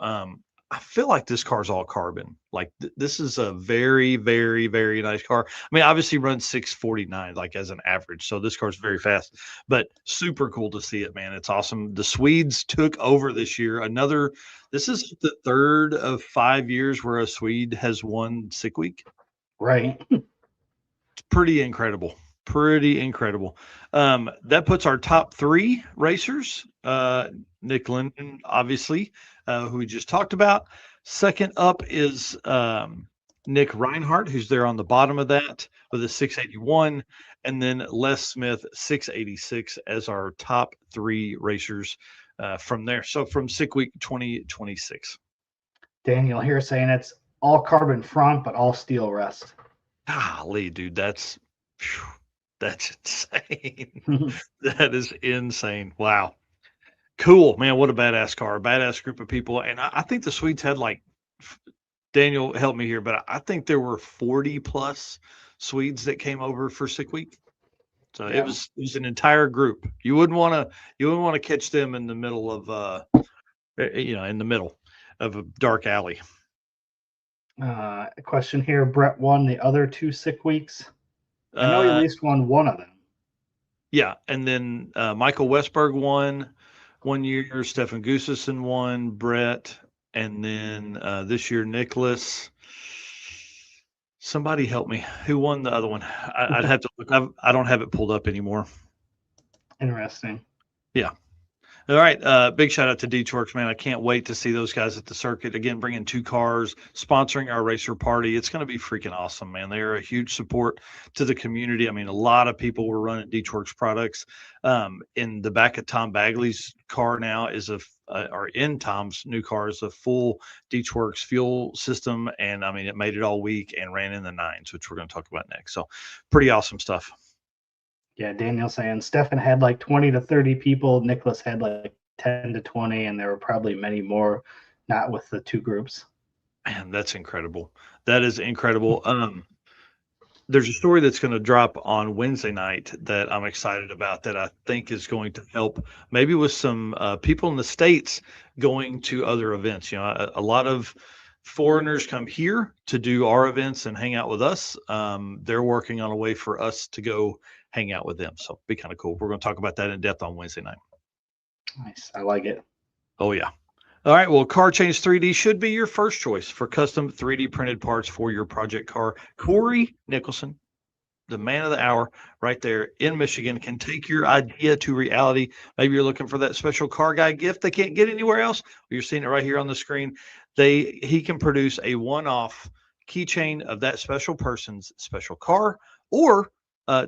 I feel like this car's all carbon. Like this is a very, very, very nice car. I mean, obviously runs 649 like as an average. So this car's very fast, but super cool to see it, man. It's awesome. The Swedes took over this year. This is the 3rd of 5 years where a Swede has won Sick Week. Right. It's pretty incredible. Pretty incredible. That puts our top 3 racers. Nick Linden, obviously, who we just talked about. Second up is Nick Reinhardt, who's there on the bottom of that with a 681. And then Les Smith, 686 as our top 3 racers from there. So from Sick Week 2026. Daniel here saying it's all carbon front, but all steel rest. Golly, dude, that's insane. That is insane. Wow. Cool, man. What a badass car. Badass group of people. And I think the Swedes had Daniel, help me here, but I think there were 40 plus Swedes that came over for Sick Week. So it was an entire group. You wouldn't want to catch them in the middle of in the middle of a dark alley. A question here. Brett won the other 2 Sick Weeks. I know he at least won one of them. Yeah, and then Michael Westberg won 1 year. Stefan Gustafsson won. Brett, and then this year Nicholas. Somebody help me. Who won the other one? I'd have to look. I don't have it pulled up anymore. Interesting. Yeah. All right. Big shout out to D-Tworks, man. I can't wait to see those guys at the circuit. Again, bringing 2 cars, sponsoring our racer party. It's going to be freaking awesome, man. They are a huge support to the community. I mean, a lot of people were running D-Tworks products. In the back of Tom Bagley's car now is a are in Tom's new cars, a full Works fuel system. And I mean, it made it all week and ran in the nines, which we're going to talk about next. So pretty awesome stuff. Yeah, Daniel saying Stefan had like 20 to 30 people. Nicholas had like 10 to 20, and there were probably many more, not with the two groups. Man, that's incredible. That is incredible. There's a story that's going to drop on Wednesday night that I'm excited about that I think is going to help maybe with some people in the States going to other events. You know, a lot of foreigners come here to do our events and hang out with us. They're working on a way for us to go hang out with them. So be kind of cool. We're going to talk about that in depth on Wednesday night. Nice. I like it. Oh, yeah. All right. Well, Car Change 3D should be your first choice for custom 3D printed parts for your project car. Corey Nicholson, the man of the hour right there in Michigan, can take your idea to reality. Maybe you're looking for that special car guy gift they can't get anywhere else. You're seeing it right here on the screen. He can produce a one-off keychain of that special person's special car, or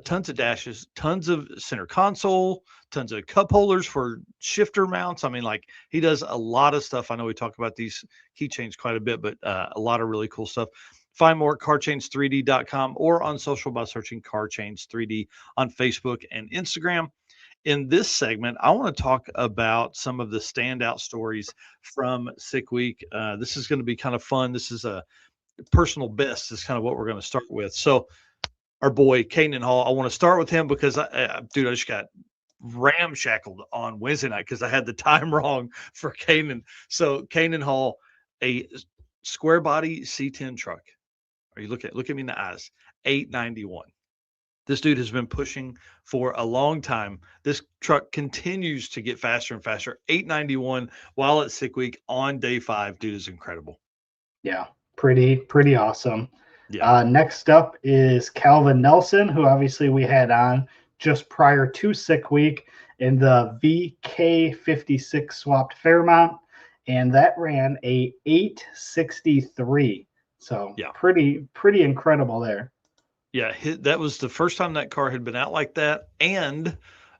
tons of dashes, tons of center console, tons of cup holders for shifter mounts. I mean, like, he does a lot of stuff. I know we talk about these keychains quite a bit, but a lot of really cool stuff. Find more at carchains3d.com or on social by searching CarChains3D on Facebook and Instagram. In this segment, I want to talk about some of the standout stories from Sick Week. This is going to be kind of fun. This is a personal best is kind of what we're going to start with. So our boy Kanan Hall, I want to start with him because I just got ramshackled on Wednesday night because I had the time wrong for Kanan. So Kanan Hall, a square body C10 truck. Are you look at me in the eyes? 891. This dude has been pushing for a long time. This truck continues to get faster and faster. 891 while at Sick Week on day 5. Dude is incredible. Yeah, pretty awesome. Yeah. Next up is Calvin Nelson, who obviously we had on just prior to Sick Week in the VK56 swapped Fairmount, and that ran a 863. So yeah, pretty incredible there. Yeah, that was the first time that car had been out like that, and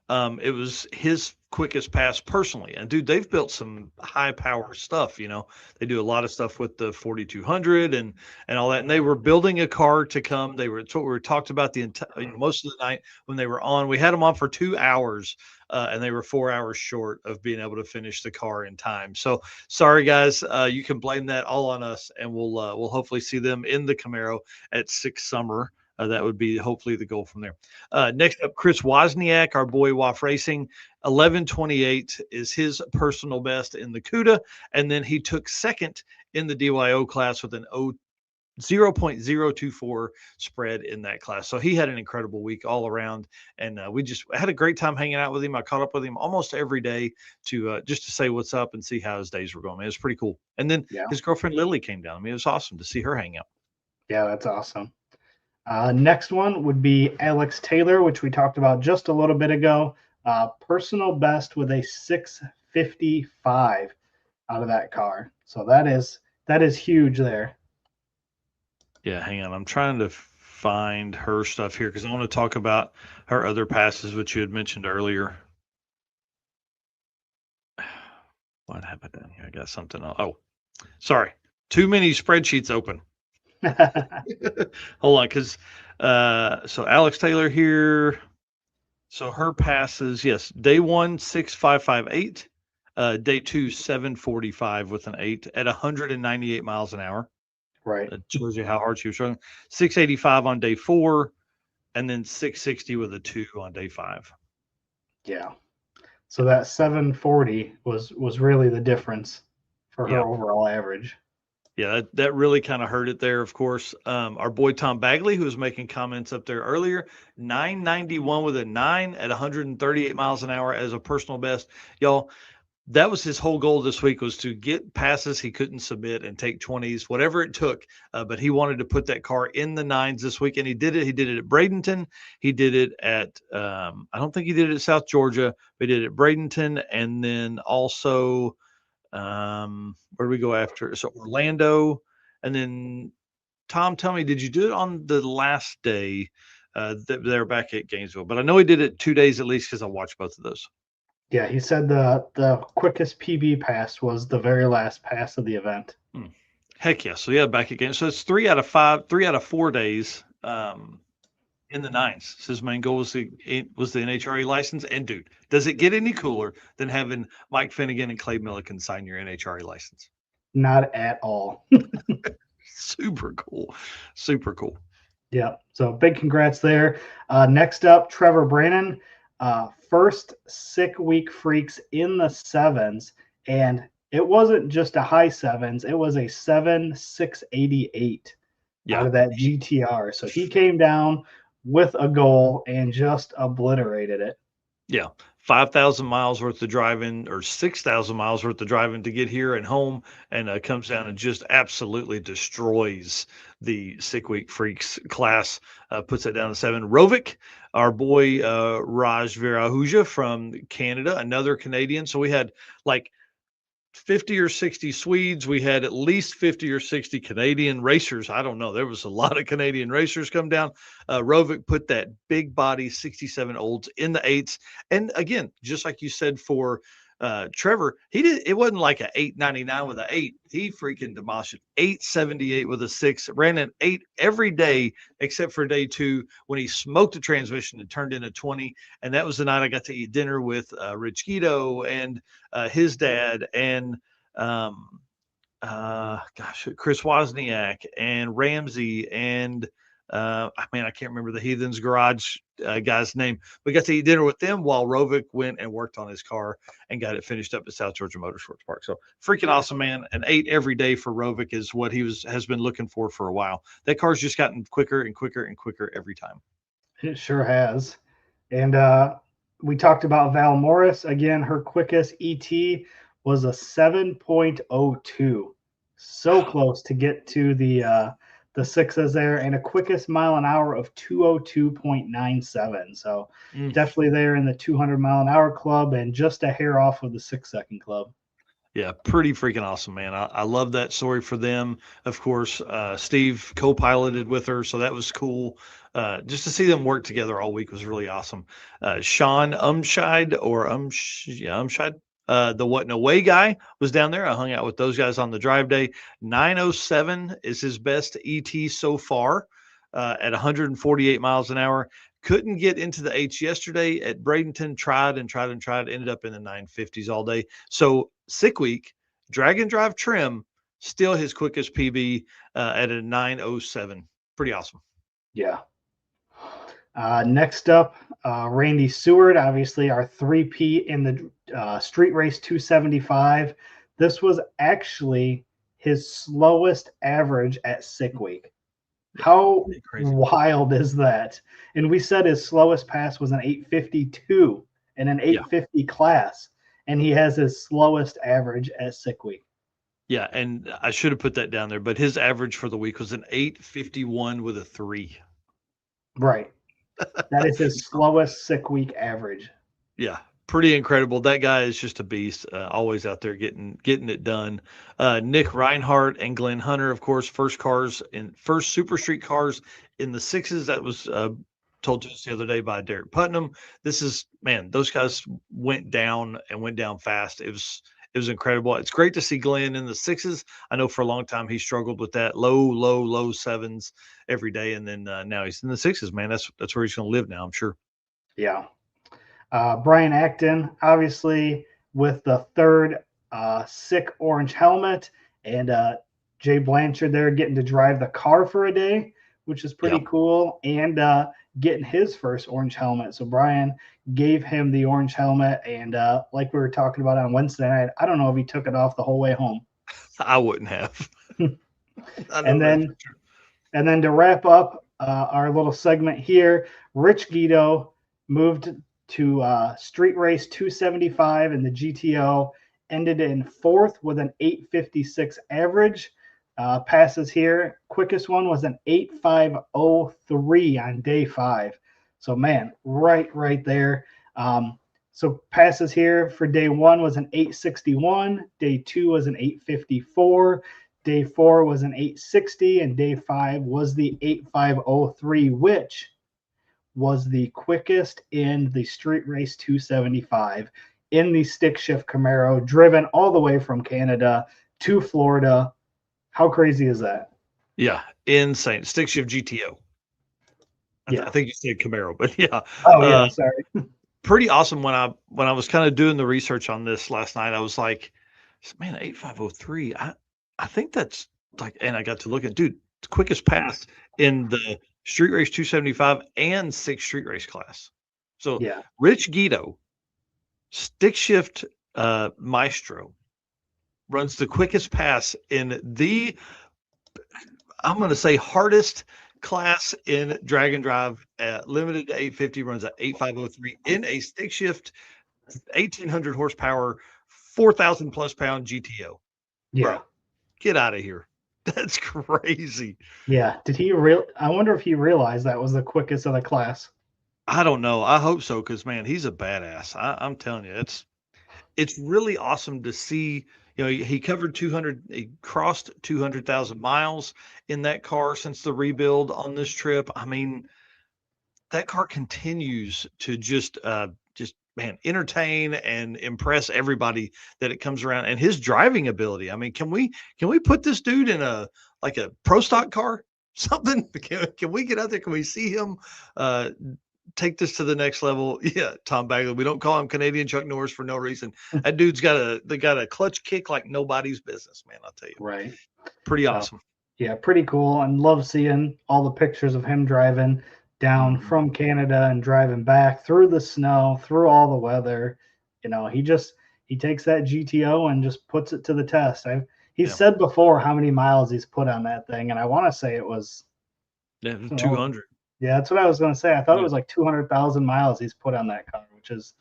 it was his quickest pass personally. And dude, they've built some high power stuff. You know, they do a lot of stuff with the 4200 and all that. And they were building a car to come. They were talked about the most of the night when they were on. We had them on for 2 hours, and they were 4 hours short of being able to finish the car in time. So sorry, guys. You can blame that all on us, and we'll hopefully see them in the Camaro at Six Summer. That would be hopefully the goal from there. Next up, Chris Wozniak, our boy WAF Racing. 11:28 is his personal best in the CUDA. And then he took second in the DYO class with an 0.024 spread in that class. So he had an incredible week all around. And we just had a great time hanging out with him. I caught up with him almost every day to just to say what's up and see how his days were going. It was pretty cool. And then his girlfriend Lily came down. I mean, it was awesome to see her hang out. Yeah, that's awesome. Next one would be Alex Taylor, which we talked about just a little bit ago. Personal best with a 655 out of that car. So that is huge there. Yeah, hang on. I'm trying to find her stuff here because I want to talk about her other passes, which you had mentioned earlier. What happened down here? I got something. Oh, sorry. Too many spreadsheets open. Hold on, because so Alex Taylor here. So her passes, yes, day 1 6,558, day 2 745 with an 8 at 198 miles an hour. Right. That shows you how hard she was running. 685 on day 4, and then 660 with a 2 on day 5. Yeah. So that 740 was really the difference for her overall average. Yeah, that really kind of hurt it there, of course. Our boy Tom Bagley, who was making comments up there earlier, 991 with a 9 at 138 miles an hour as a personal best. Y'all, that was his whole goal this week, was to get passes he couldn't submit and take 20s, whatever it took. But he wanted to put that car in the 9s this week, and he did it. He did it at Bradenton. He did it at, I don't think he did it at South Georgia, but he did it at Bradenton, and then also – where do we go after? So Orlando, and then Tom, tell me, did you do it on the last day they're back at Gainesville? But I know he did it 2 days at least because I watched both of those. Yeah, he said the quickest PB pass was the very last pass of the event. Heck yeah. So yeah, back again. So it's 3 out of 4 days in the nines. So his main goal was the NHRA license. And dude, does it get any cooler than having Mike Finnegan and Clay Milliken sign your NHRA license? Not at all. Super cool. Super cool. Yeah. So big congrats there. Next up, Trevor Brannon, first sick week freaks in the sevens. And it wasn't just a high sevens, it was a 7,688 out Yeah. of that GTR. So he came down with a goal and just obliterated it. Yeah. 5,000 miles worth of driving or 6,000 miles worth of driving to get here and home, and comes down and just absolutely destroys the Sick Week Freaks class, puts it down to 7. Rovik, our boy Raj Virahuja from Canada, another Canadian. So we had like 50 or 60 Swedes. We had at least 50 or 60 Canadian racers. I don't know. There was a lot of Canadian racers come down. Rovik put that big body 67 olds in the eights. And again, just like you said for Trevor, it wasn't like a 899 with an 8. He freaking demolished it. 878 with a 6. Ran an 8 every day except for day 2 when he smoked the transmission and turned in a 20. And that was the night I got to eat dinner with Rich Guido and his dad and Chris Wozniak and Ramsey and I can't remember the Heathens Garage guy's name. We got to eat dinner with them while Rovik went and worked on his car and got it finished up at South Georgia Motorsports Park. So freaking awesome, man. An 8 every day for Rovik is what he has been looking for a while. That car's just gotten quicker and quicker and quicker every time. It sure has. And we talked about Val Morris. Again, her quickest ET was a 7.02. So close to get to the sixes there, and a quickest mile an hour of 202.97. So definitely there in the 200 mile an hour club and just a hair off of the 6-second club. Yeah, pretty freaking awesome, man. I love that story for them. Of course, Steve co-piloted with her, so that was cool. Just to see them work together all week was really awesome. Sean Umscheid Umscheid, the What No Way guy was down there. I hung out with those guys on the drive day. 907 is his best ET so far at 148 miles an hour. Couldn't get into the H yesterday at Bradenton. Tried. Ended up in the 950s all day. So Sick Week, drag and drive trim, still his quickest PB at a 907. Pretty awesome. Yeah. Next up, Randy Seward, obviously our 3P in the Street Race 275. This was actually his slowest average at Sick Week. How wild is that? And we said his slowest pass was an 852 in an 850 class, and he has his slowest average at Sick Week. Yeah, and I should have put that down there, but his average for the week was an 851 with a 3. Right. That is his slowest Sick Week average. Yeah, pretty incredible. That guy is just a beast. Always out there getting it done. Nick Reinhardt and Glenn Hunter, of course, first Super Street cars in the 6s. That was told to us the other day by Derek Putnam. Those guys went down fast. It was incredible. It's great to see Glenn in the 6s. I know for a long time he struggled with that low 7s every day, and then now he's in the 6s. Man, that's where he's going to live now, I'm sure. Yeah. Brian Acton, obviously, with the third sick orange helmet, and Jay Blanchard there getting to drive the car for a day, which is pretty cool, and getting his first orange helmet. So Brian gave him the orange helmet, and like we were talking about on Wednesday night, I don't know if he took it off the whole way home. I wouldn't have. And then to wrap up our little segment here, Rich Guido moved to Street Race 275 in the GTO, ended in 4th with an 856 average. Passes here, quickest one was an 8503 on day 5. So man, right there. So passes here for day 1 was an 861, day 2 was an 854, day 4 was an 860, and day 5 was the 8503, which was the quickest in the Street Race 275. in the stick shift Camaro, driven all the way from Canada to Florida. How crazy is that? Yeah, insane. Stick shift GTO. Yeah. I think you said Camaro, but yeah. Oh yeah, sorry. Pretty awesome. When I was kind of doing the research on this last night, I was like, man, 8503. I think that's like, and I got to look at, dude, the quickest pass in the street race 275 and 6 street race class. So Yeah. Rich Guido, stick shift maestro, runs the quickest pass in the, I'm going to say, hardest class in drag and drive, limited to 850, runs at 8503 in a stick shift 1800 horsepower, 4,000 plus pound GTO. Yeah. Bro, get out of here. That's crazy. Yeah. I wonder if he realized that was the quickest of the class. I don't know. I hope so, because man, he's a badass. I'm telling you, it's really awesome to see. You know, he covered 200, he crossed 200,000 miles in that car since the rebuild on this trip. I mean, that car continues to just man, entertain and impress everybody that it comes around. And his driving ability. I mean, can we put this dude in a pro stock car? Something? Can we get out there? Can we see him take this to the next level? Yeah, Tom Bagley. We don't call him Canadian Chuck Norris for no reason. That dude's got a clutch kick like nobody's business, man. I'll tell you. Right. Pretty awesome. Yeah, pretty cool. And love seeing all the pictures of him driving down from Canada and driving back through the snow, through all the weather. You know, he takes that GTO and just puts it to the test. He's said before how many miles he's put on that thing, and I want to say it was 200. Yeah, that's what I was going to say. I thought it was like 200,000 miles he's put on that car, which is,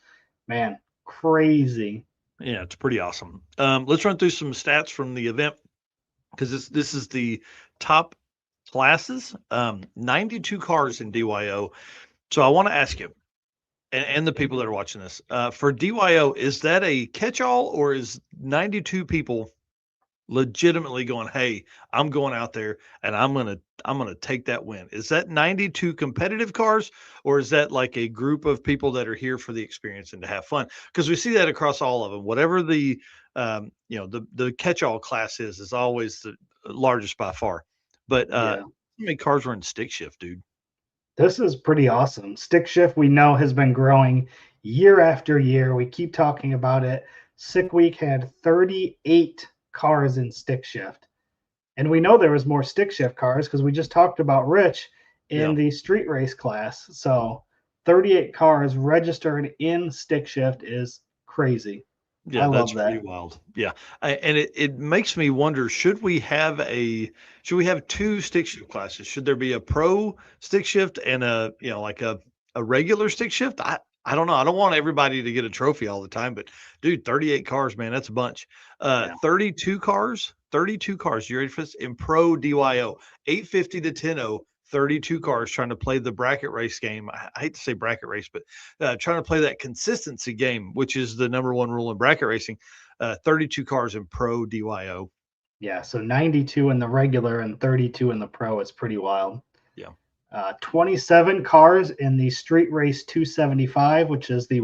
man, crazy. Yeah, it's pretty awesome. Let's run through some stats from the event, because this is the top classes. 92 cars in DYO. So I want to ask you, and the people that are watching this, for DYO, is that a catch-all, or is 92 people legitimately going, hey, I'm going out there and I'm gonna take that win? Is that 92 competitive cars, or is that like a group of people that are here for the experience and to have fun? Because we see that across all of them. Whatever the the catch-all class is always the largest by far. But how many cars were in stick shift, dude? This is pretty awesome. Stick shift, we know, has been growing year after year. We keep talking about it. Sick Week had 38 cars in stick shift. And we know there was more stick shift cars because we just talked about Rich in the street race class. So 38 cars registered in stick shift is crazy. Yeah, that's pretty wild. Yeah. And it makes me wonder, should we have two stick shift classes? Should there be a pro stick shift and a regular stick shift? I don't know. I don't want everybody to get a trophy all the time, but dude, 38 cars, man, that's a bunch. 32 cars. You ready for this? In pro DYO, 850 to 10-0, 32 cars trying to play the bracket race game. I hate to say bracket race, but trying to play that consistency game, which is the number one rule in bracket racing. 32 cars in pro DYO. Yeah, so 92 in the regular and 32 in the pro is pretty wild. Yeah. 27 cars in the street race 275, which is the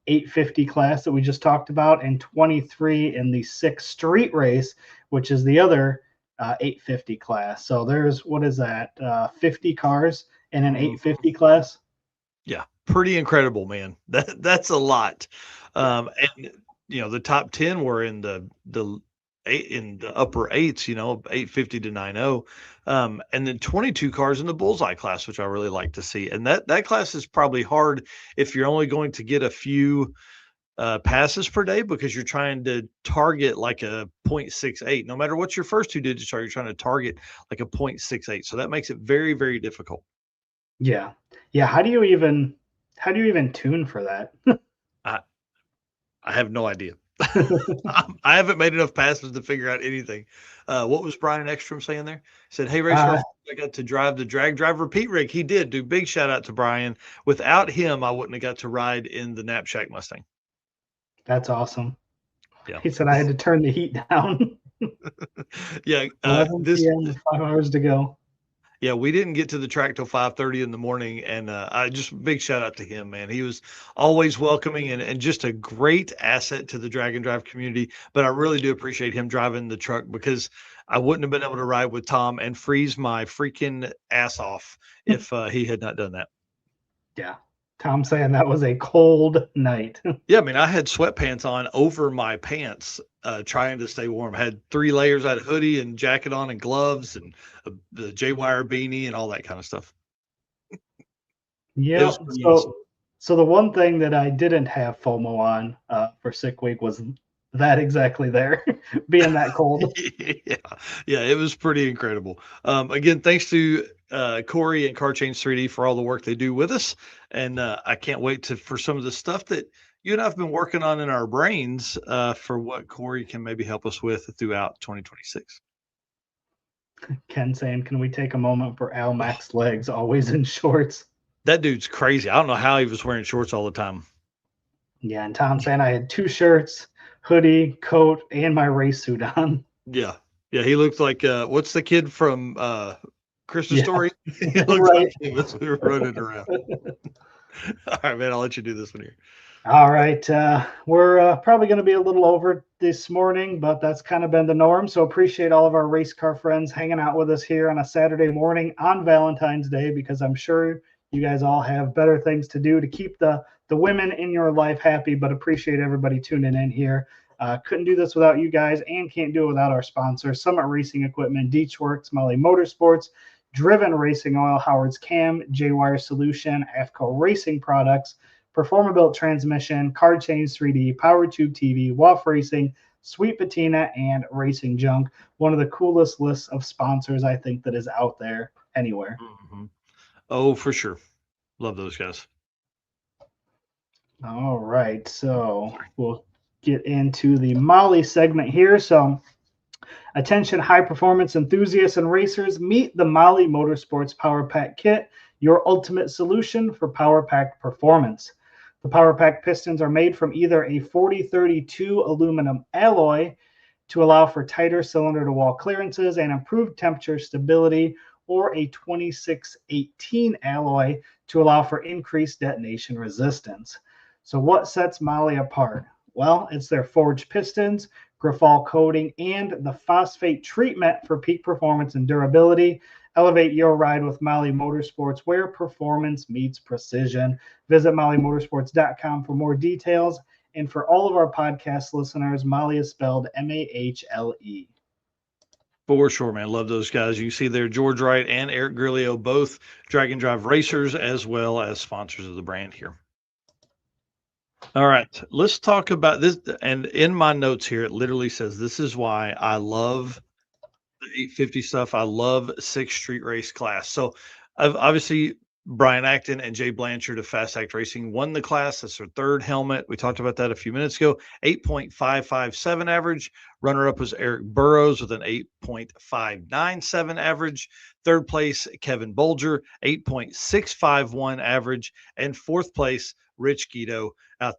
850 class that we just talked about, and 23 in the 6 street race, which is the other 850 class. So there's, what is that, 50 cars in an 850 class? Yeah, pretty incredible, man. That's a lot. And the top 10 were in the upper eights, 850 to 90. And then 22 cars in the bullseye class, which I really like to see. And that class is probably hard if you're only going to get a few passes per day, because you're trying to target like a 0.68. No matter what your first two digits are, you're trying to target like a 0.68. So that makes it very, very difficult. Yeah. How do you even tune for that? I have no idea. I haven't made enough passes to figure out anything. What was Brian Ekstrom saying there? He said, hey, Rachel, I got to drive the drag drive repeat rig. He did. Do big shout out to Brian. Without him, I wouldn't have got to ride in the Knapsack Mustang. That's awesome. Yeah. He said I had to turn the heat down. Yeah. 11 p.m. 5 hours to go. Yeah, we didn't get to the track till 5:30 in the morning, and I just big shout out to him, man. He was always welcoming and just a great asset to the drag and drive community. But I really do appreciate him driving the truck because I wouldn't have been able to ride with Tom and freeze my freaking ass off if he had not done that. Yeah. Tom saying that was a cold night. Yeah, I mean, I had sweatpants on over my pants, trying to stay warm. I had 3 layers. I had a hoodie and jacket on and gloves and the J-wire beanie and all that kind of stuff. It Yeah. was pretty awesome. So the one thing that I didn't have FOMO on for sick week was that exactly there, being that cold. Yeah, it was pretty incredible. Again, thanks to Corey and Car Change 3D for all the work they do with us, and I can't wait for some of the stuff that you and I've been working on in our brains for what Corey can maybe help us with throughout 2026. Ken saying, can we take a moment for Al Max legs, always in shorts? That dude's crazy. I don't know how he was wearing shorts all the time. Yeah, and Tom saying I had 2 shirts, hoodie, coat, and my race suit on. Yeah. Yeah, he looked like what's the kid from Christmas Yeah. Story? He looked Right. like he was running around. All right, man, I'll let you do this one here. All right. We're probably going to be a little over this morning, but that's kind of been the norm. So appreciate all of our race car friends hanging out with us here on a Saturday morning on Valentine's Day, because I'm sure you guys all have better things to do to keep the women in your life happy, but appreciate everybody tuning in here. Couldn't do this without you guys and can't do it without our sponsors, Summit Racing Equipment, Deech Works, Molly Motorsports, Driven Racing Oil, Howard's Cam, J-Wire Solution, AFCO Racing Products, Performabuilt Transmission, Car Change 3D, Power Tube TV, WAF Racing, Sweet Patina, and Racing Junk. One of the coolest lists of sponsors I think that is out there anywhere. Mm-hmm. Oh, for sure. Love those guys. All right, so we'll get into the Molly segment here. So attention high performance enthusiasts and racers, meet the Molly Motorsports Power Pack Kit, your ultimate solution for power packed performance. The Power Pack pistons are made from either a 4032 aluminum alloy to allow for tighter cylinder to wall clearances and improved temperature stability, or a 2618 alloy to allow for increased detonation resistance. So what sets Molly apart? Well, it's their forged pistons, Grafal coating, and the phosphate treatment for peak performance and durability. Elevate your ride with Molly Motorsports, where performance meets precision. Visit mollymotorsports.com for more details. And for all of our podcast listeners, Molly is spelled M-A-H-L-E. For sure, man. Love those guys. You see there, George Wright and Eric Grillo, both drag and drive racers, as well as sponsors of the brand here. All right, let's talk about this. And in my notes here, it literally says, this is why I love the 850 stuff. I love 6 street race class. So obviously Brian Acton and Jay Blanchard of Fast Act Racing won the class. That's their 3rd helmet. We talked about that a few minutes ago. 8.557 average. Runner-up was Eric Burrows with an 8.597 average. 3rd place, Kevin Bolger, 8.651 average. And 4th place, Rich Guido he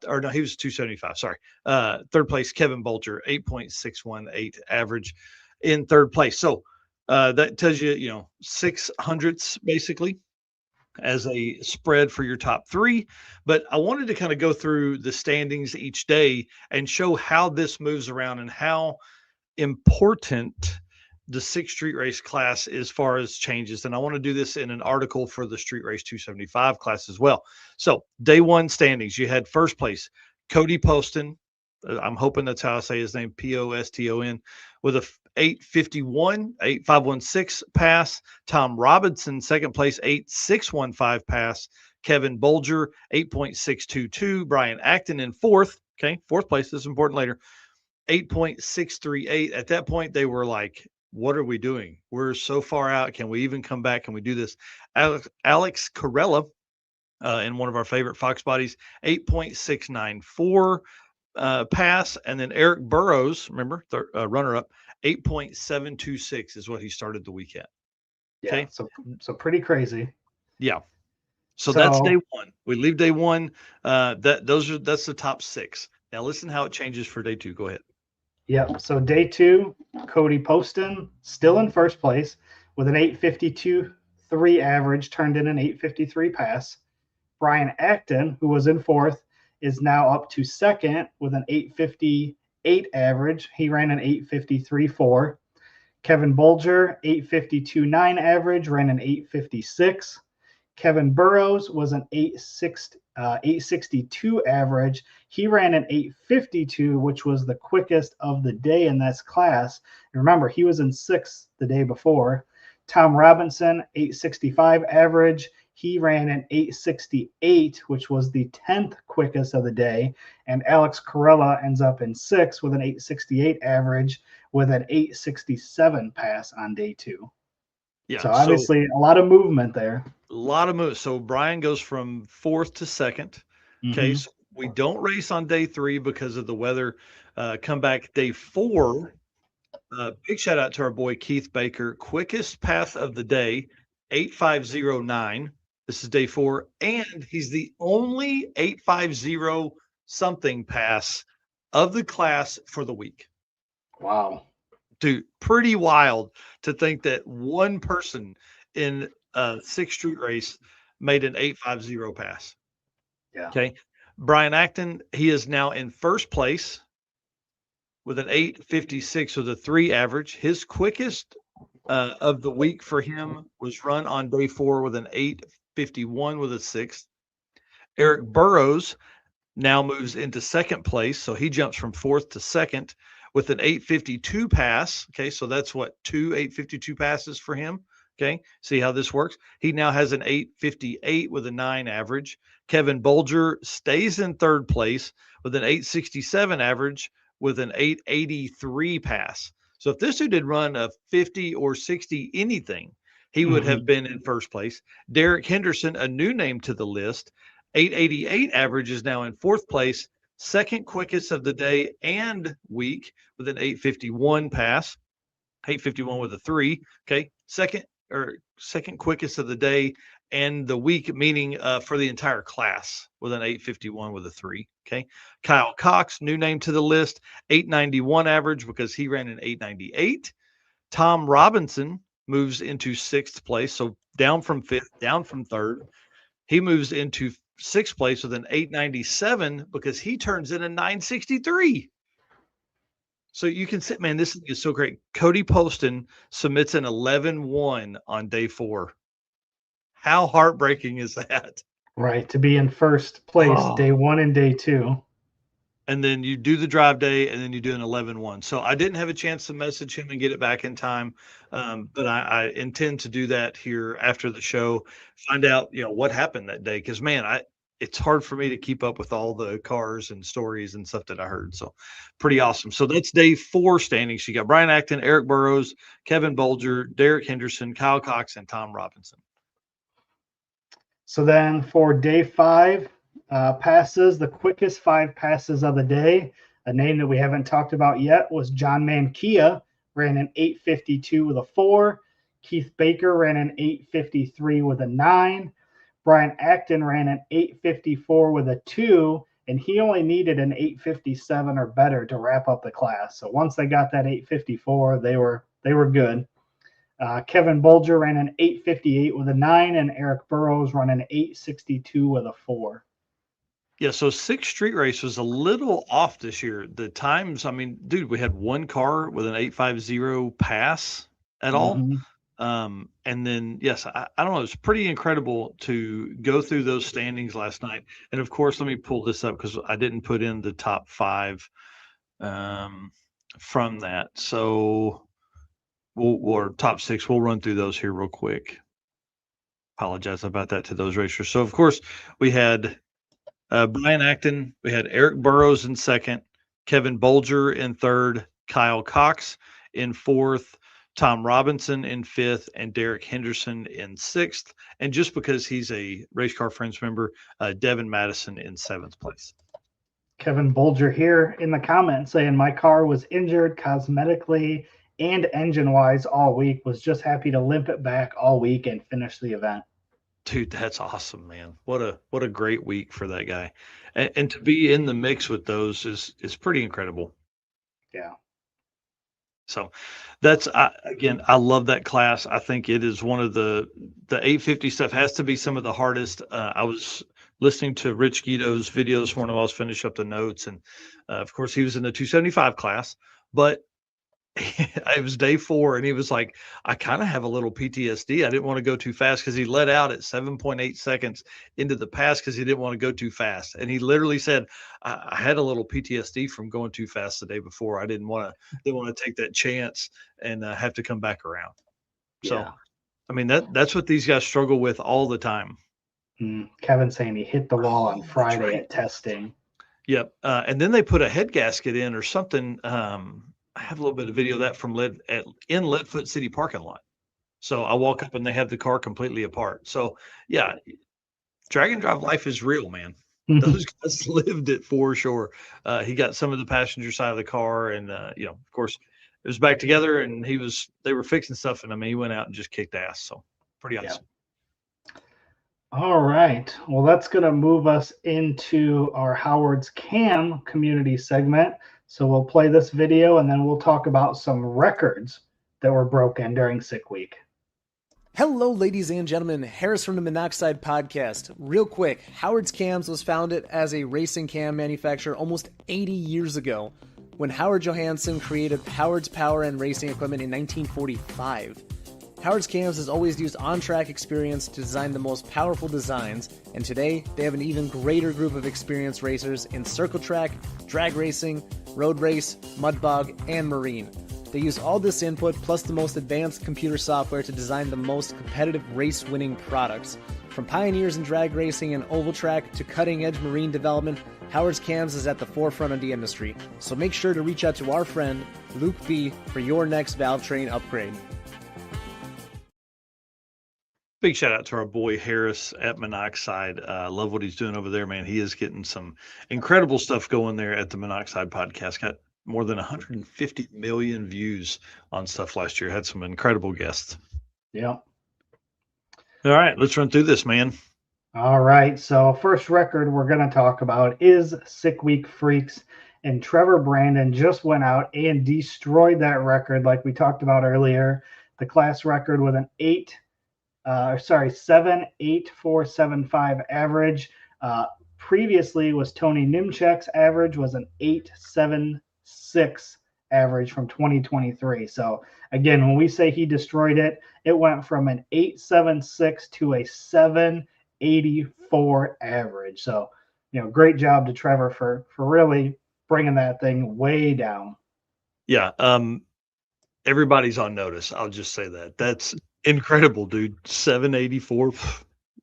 was 275. Sorry. 3rd place, Kevin Bolger, 8.618 average in 3rd place. So that tells you, 600ths basically as a spread for your top 3. But I wanted to kind of go through the standings each day and show how this moves around and how important the 6 street race class as far as changes. And I want to do this in an article for the street race 275 class as well. So day 1 standings, you had 1st place, Cody Poston. I'm hoping that's how I say his name, Poston, with a 8.516 pass. Tom Robinson, 2nd place, 8.615 pass. Kevin Bolger, 8.622. Brian Acton in 4th. Okay, 4th place. This is important later. 8.638. At that point, they were like, what are we doing? We're so far out. Can we even come back? Can we do this? Alex Corella, in one of our favorite Fox bodies, 8.694 pass. And then Eric Burrows, remember, runner-up, 8.726 is what he started the week at. Yeah, Okay. So pretty crazy. Yeah. So that's day 1. We leave day 1. That's the top 6. Now listen how it changes for day 2. Go ahead. Yep. So day 2, Cody Poston still in 1st place with an 853 average, turned in an 853 pass. Brian Acton, who was in fourth, is now up to second with an 858 average. He ran an 853.4. Kevin Bolger, 852.9 average, ran an 856. Kevin Burrows was an 862 average. He ran an 852, which was the quickest of the day in this class. And remember, he was in sixth the day before. Tom Robinson, 865 average. He ran an 868, which was the 10th quickest of the day. And Alex Corella ends up in sixth with an 868 average with an 867 pass on day two. Yeah. So obviously a lot of movement there. A lot of moves. So Brian goes from fourth to second. Okay. Mhm. So we don't race on day 3 because of the weather. Come back day 4. Big shout out to our boy Keith Baker. Quickest path of the day, 8509. This is day 4. And he's the only 850 something pass of the class for the week. Wow. Dude, pretty wild to think that one person in a 6th Street race made an 850 pass. Yeah. Okay. Brian Acton, he is now in first place with an 856 with a 3 average. His quickest of the week for him was run on day 4 with an 851 with a 6. Eric Burrows now moves into second place. So he jumps from 4th to 2nd with an 852 pass. Okay. So that's what, 2 852 passes for him. Okay. See how this works. He now has an 858 with a 9 average. Kevin Bolger stays in third place with an 867 average with an 883 pass. So if this dude had run a 50 or 60 anything, he would have been in first place. Derek Henderson, a new name to the list, 888 average, is now in fourth place, second quickest of the day and week with an 851 pass, 851 with a 3. Okay. Second quickest of the day and the week, meaning for the entire class with an 851 with a 3. Okay. Kyle Cox, new name to the list, 891 average because he ran an 898. Tom Robinson moves into 6th place. So down from 5th, down from 3rd. He moves into 6th place with an 897 because he turns in a 963. So you can sit, man, this is so great. Cody Poston submits an 11-1 on day 4. How heartbreaking is that? Right. To be in first place day 1 and day 2. And then you do the drive day and then you do an 11-1. So I didn't have a chance to message him and get it back in time. But I intend to do that here after the show, find out, what happened that day. Cause man, it's hard for me to keep up with all the cars and stories and stuff that I heard. So pretty awesome. So that's day 4 standings. You got Brian Acton, Eric Burrows, Kevin Bolger, Derek Henderson, Kyle Cox, and Tom Robinson. So then for day 5 passes, the quickest 5 passes of the day, a name that we haven't talked about yet was John Mankia, ran an 852 with a 4. Keith Baker ran an 853 with a 9. Brian Acton ran an 854 with a 2, and he only needed an 857 or better to wrap up the class. So once they got that 854, they were good. Kevin Bolger ran an 858 with a 9, and Eric Burrows ran an 862 with a 4. Yeah, so 6th Street race was a little off this year. The times, I mean, dude, we had one car with an 850 pass at all. And then, yes, I don't know. It's pretty incredible to go through those standings last night. And of course, let me pull this up because I didn't put in the top 5 from that. So or top 6, we'll run through those here real quick. Apologize about that to those racers. So of course we had Brian Acton, we had Eric Burrows in 2nd, Kevin Bolger in 3rd, Kyle Cox in 4th, Tom Robinson in 5th, and Derek Henderson in 6th. And just because he's a Race Car Friends member, Devin Madison in 7th place. Kevin Bolger here in the comments saying, my car was injured cosmetically and engine-wise all week. Was just happy to limp it back all week and finish the event. Dude, that's awesome, man. What a great week for that guy. And to be in the mix with those is pretty incredible. Yeah. So that's again, I love that class. I think it is one of the 850 stuff has to be some of the hardest. I was listening to Rich Guido's video this morning while I was finishing up the notes, and of course he was in the 275 class, but it was day 4, and he was like, I kind of have a little PTSD. I didn't want to go too fast because he let out at 7.8 seconds into the pass because he didn't want to go too fast. And he literally said, I had a little PTSD from going too fast the day before. I didn't want to take that chance and have to come back around. So, Yeah. I mean, that's what these guys struggle with all the time. Kevin saying he hit the wall on that's Friday right. at testing. Yep. And then they put a head gasket in or something. I have a little bit of video of that from in Leadfoot City parking lot. So I walk up and they have the car completely apart. So yeah, drag and drive life is real, man. Those guys lived it for sure. He got some of the passenger side of the car, and of course, it was back together, and they were fixing stuff, and I mean, he went out and just kicked ass. So pretty awesome. Yeah. All right. Well, that's going to move us into our Howard's Cam community segment. So we'll play this video, and then we'll talk about some records that were broken during Sick Week. Hello, ladies and gentlemen. Harris from the Monoxide Podcast. Real quick, Howard's Cams was founded as a racing cam manufacturer almost 80 years ago when Howard Johansson created Howard's Power and Racing Equipment in 1945. Howard's Cams has always used on-track experience to design the most powerful designs, and today they have an even greater group of experienced racers in circle track, drag racing, road race, mud bog, and marine. They use all this input plus the most advanced computer software to design the most competitive race-winning products. From pioneers in drag racing and oval track to cutting-edge marine development, Howard's Cams is at the forefront of the industry. So make sure to reach out to our friend Luke B for your next valve train upgrade. Big shout out to our boy Harris at Monoxide. Love what he's doing over there, man. He is getting some incredible stuff going there at the Monoxide Podcast. Got more than 150 million views on stuff last year. Had some incredible guests. Yeah. All right, let's run through this, man. All right. So first record we're going to talk about is Sick Week Freaks. And Trevor Brandon just went out and destroyed that record like we talked about earlier. The class record with an 7.8475 average. Previously was Tony Nimchek's average was an 8.76 average from 2023. So again, when we say he destroyed it, it went from an 8.76 to a 7.84 average. So, great job to Trevor for really bringing that thing way down. Yeah. Everybody's on notice. I'll just say that. That's incredible, dude. 784,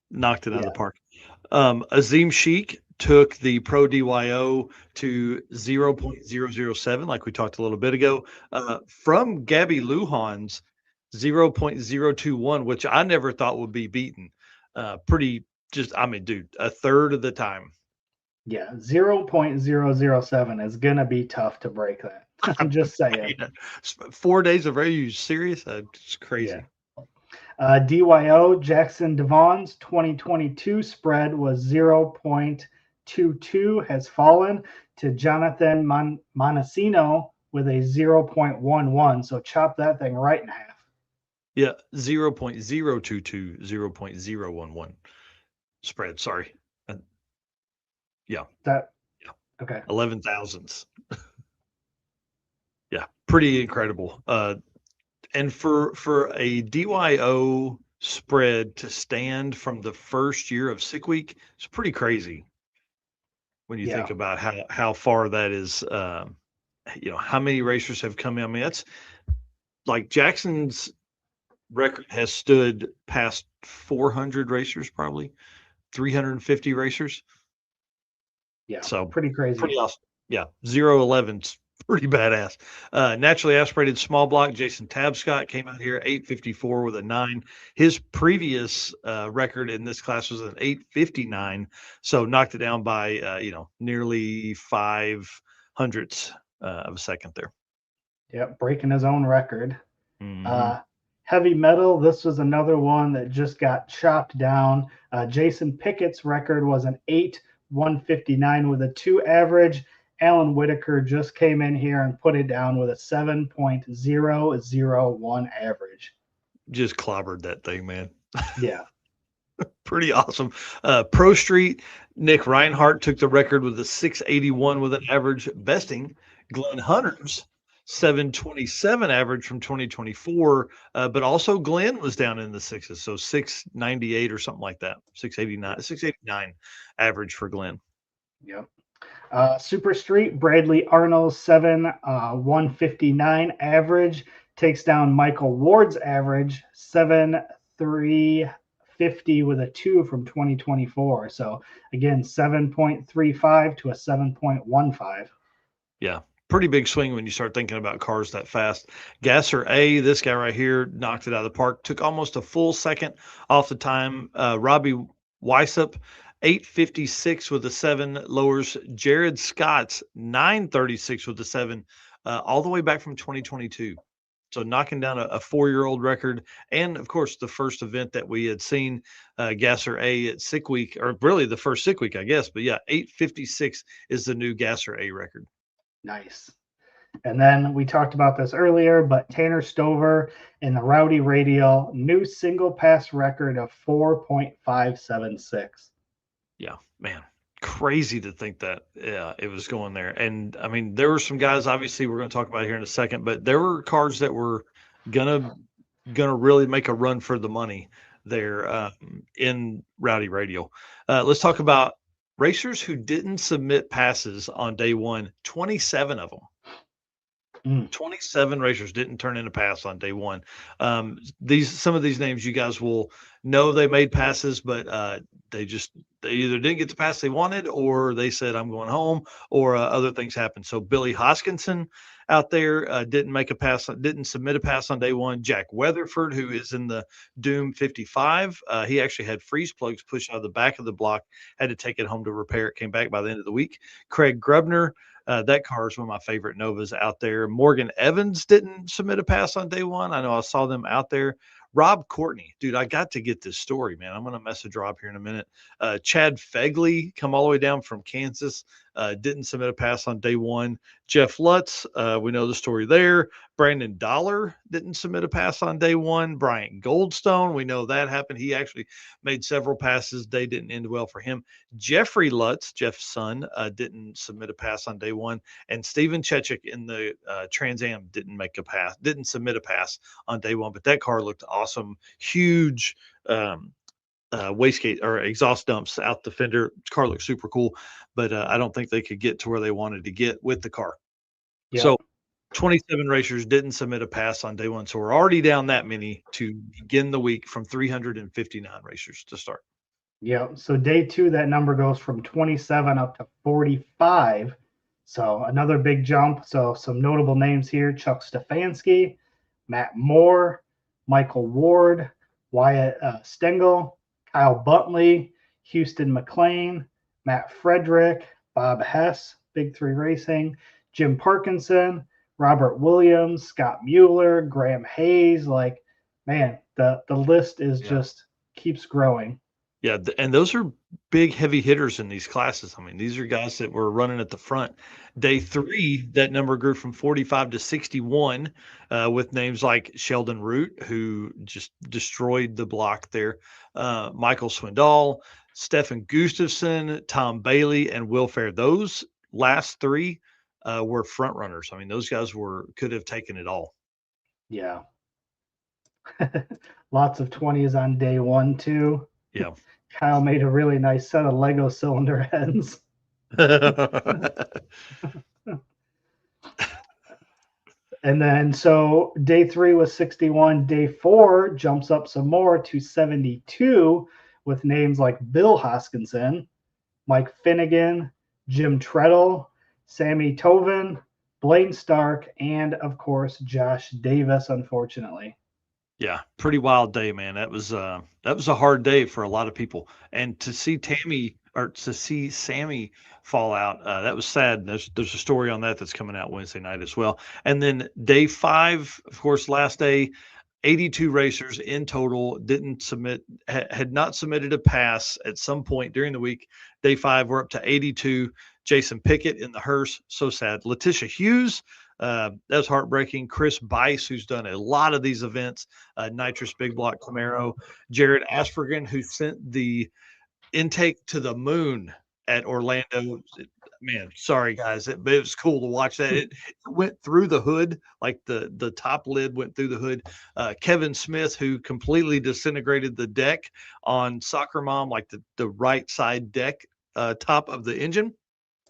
knocked it out of the park. Azim Sheik took the Pro DYO to 0.007, like we talked a little bit ago, from Gabby Lujan's 0.021, which I never thought would be beaten. Dude, a third of the time. Yeah, 0.007 is going to be tough to break that. I'm just saying. 4 days of race, are you serious? It's crazy. Yeah. DYO, Jackson Devon's 2022 spread was 0.22, has fallen to Jonathan Montesino with a 0.11. So chop that thing right in half. Yeah, 0.022, 0.011 spread. Sorry. Yeah. Okay. 11 thousandths. Yeah, pretty incredible. And for a DYO spread to stand from the first year of Sick Week, it's pretty crazy when you think about how far that is. How many racers have come in. I mean, that's like Jackson's record has stood past 400 racers, probably 350 racers. Yeah, so pretty crazy. Pretty awesome. Yeah, 0.11's pretty badass. Naturally aspirated small block, Jason Tabscott came out here 8.54 with a 9. His previous record in this class was an 8.59, so knocked it down by nearly 0.05 of a second there. Yep, breaking his own record. Mm-hmm. Heavy metal, this was another one that just got chopped down. Jason Pickett's record was an 8.159 with a 2 average. Alan Whitaker just came in here and put it down with a 7.001 average. Just clobbered that thing, man. Yeah. Pretty awesome. Pro Street, Nick Reinhardt took the record with a 681 with an average, besting Glenn Hunter's 727 average from 2024. But also Glenn was down in the sixes, so 698 or something like that. 689 average for Glenn. Yep. Super Street, Bradley Arnold's 159 average takes down Michael Ward's average 7,350 with a 2 from 2024. So again, 7.35 to a 7.15. Yeah, pretty big swing when you start thinking about cars that fast. Gasser A, this guy right here, knocked it out of the park. Took almost a full second off the time. Robbie Weissup, 856 with a 7, lowers Jared Scott's 936 with a 7, all the way back from 2022. So knocking down a 4-year-old record. And of course, the first event that we had seen, Gasser A at Sick Week, or really the first Sick Week, I guess. But yeah, 856 is the new Gasser A record. Nice. And then we talked about this earlier, but Tanner Stover in the Rowdy Radial, new single pass record of 4.576. Yeah, man, crazy to think that it was going there. And I mean, there were some guys, obviously we're going to talk about here in a second, but there were cars that were gonna really make a run for the money there in Rowdy Radial. Let's talk about racers who didn't submit passes on day one. 27 of them. 27 racers didn't turn in a pass on day one. Some of these names you guys will know they made passes, but they either didn't get the pass they wanted, or they said I'm going home, or other things happened. So Billy Hoskinson out there didn't submit a pass on day one. Jack Weatherford, who is in the Doom 55, he actually had freeze plugs pushed out of the back of the block, had to take it home to repair it, came back by the end of the week. Craig Grubner, that car is one of my favorite Novas out there. Morgan Evans didn't submit a pass on day one. I know I saw them out there. Rob Courtney, dude, I got to get this story, man. I'm going to message Rob here in a minute. Chad Fegley, come all the way down from Kansas, didn't submit a pass on day one. Jeff Lutz, we know the story there. Brandon Dollar didn't submit a pass on day one. Bryant Goldstone, we know that happened. He actually made several passes. They didn't end well for him. Jeffrey Lutz, Jeff's son, didn't submit a pass on day one. And Steven Chechik in the Trans Am didn't submit a pass on day one. But that car looked awesome. Huge wastegate or exhaust dumps out the fender. Car looked super cool, but I don't think they could get to where they wanted to get with the car. Yep. So 27 racers didn't submit a pass on day one. So we're already down that many to begin the week from 359 racers to start. Yeah. So day two, that number goes from 27 up to 45. So another big jump. So some notable names here: Chuck Stefanski, Matt Moore, Michael Ward, Wyatt Stengel, Kyle Buntley, Houston McLean, Matt Frederick, Bob Hess, Big Three Racing, Jim Parkinson, Robert Williams, Scott Mueller, Graham Hayes. Like, man, the list is just keeps growing. Yeah, and those are big, heavy hitters in these classes. I mean, these are guys that were running at the front. Day three, that number grew from 45 to 61 with names like Sheldon Root, who just destroyed the block there, Michael Swindoll, Stefan Gustafson, Tom Bailey, and Will Fair. Those last three were front runners. I mean, those guys could have taken it all. Yeah. Lots of 20s on day one, too. Yeah. Kyle made a really nice set of Lego cylinder heads. And then so day three was 61. Day four jumps up some more to 72 with names like Bill Hoskinson, Mike Finnegan, Jim Treadle, Sammy Tovin, Blaine Stark, and of course Josh Davis, unfortunately. Yeah, pretty wild day, man. That was a hard day for a lot of people, and to see Sammy fall out, that was sad. There's a story on that that's coming out Wednesday night as well. And then day five, of course, last day, 82 racers in total had not submitted a pass at some point during the week. Day five, we're up to 82. Jason Pickett in the hearse, so sad. Letitia Hughes, that was heartbreaking. Chris Bice, who's done a lot of these events, Nitrous Big Block Camaro. Jared Aspergen, who sent the intake to the moon at Orlando. Man, sorry guys, but it was cool to watch that. It went through the hood, like the top lid went through the hood. Kevin Smith, who completely disintegrated the deck on Soccer Mom, like the right side deck top of the engine.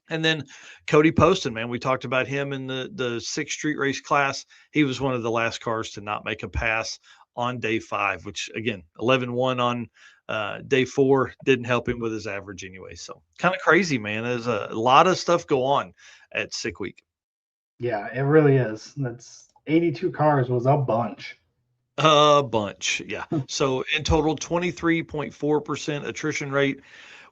And then Cody Poston, man, we talked about him in the 6th Street Race class. He was one of the last cars to not make a pass on day 5, which again, 11-1 on day 4 didn't help him with his average anyway. So kind of crazy, man. There's a lot of stuff go on at Sick Week. Yeah, it really is. That's 82 cars was a bunch. A bunch, yeah. So in total, 23.4% attrition rate,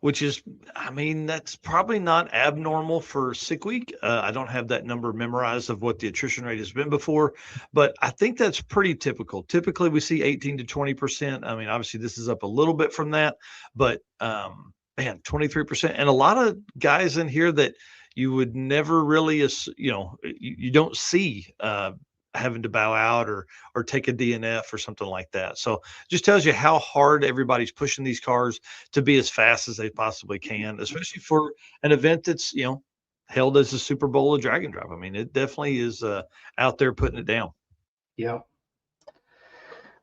which is, I mean, that's probably not abnormal for Sick Week. I don't have that number memorized of what the attrition rate has been before, but I think that's pretty typical. Typically, we see 18 to 20%. I mean, obviously, this is up a little bit from that, but man, 23%. And a lot of guys in here that you would never really, you don't see having to bow out or take a DNF or something like that. So just tells you how hard everybody's pushing these cars to be as fast as they possibly can, especially for an event that's, held as a Super Bowl of drag and drive. I mean, it definitely is out there putting it down. Yep.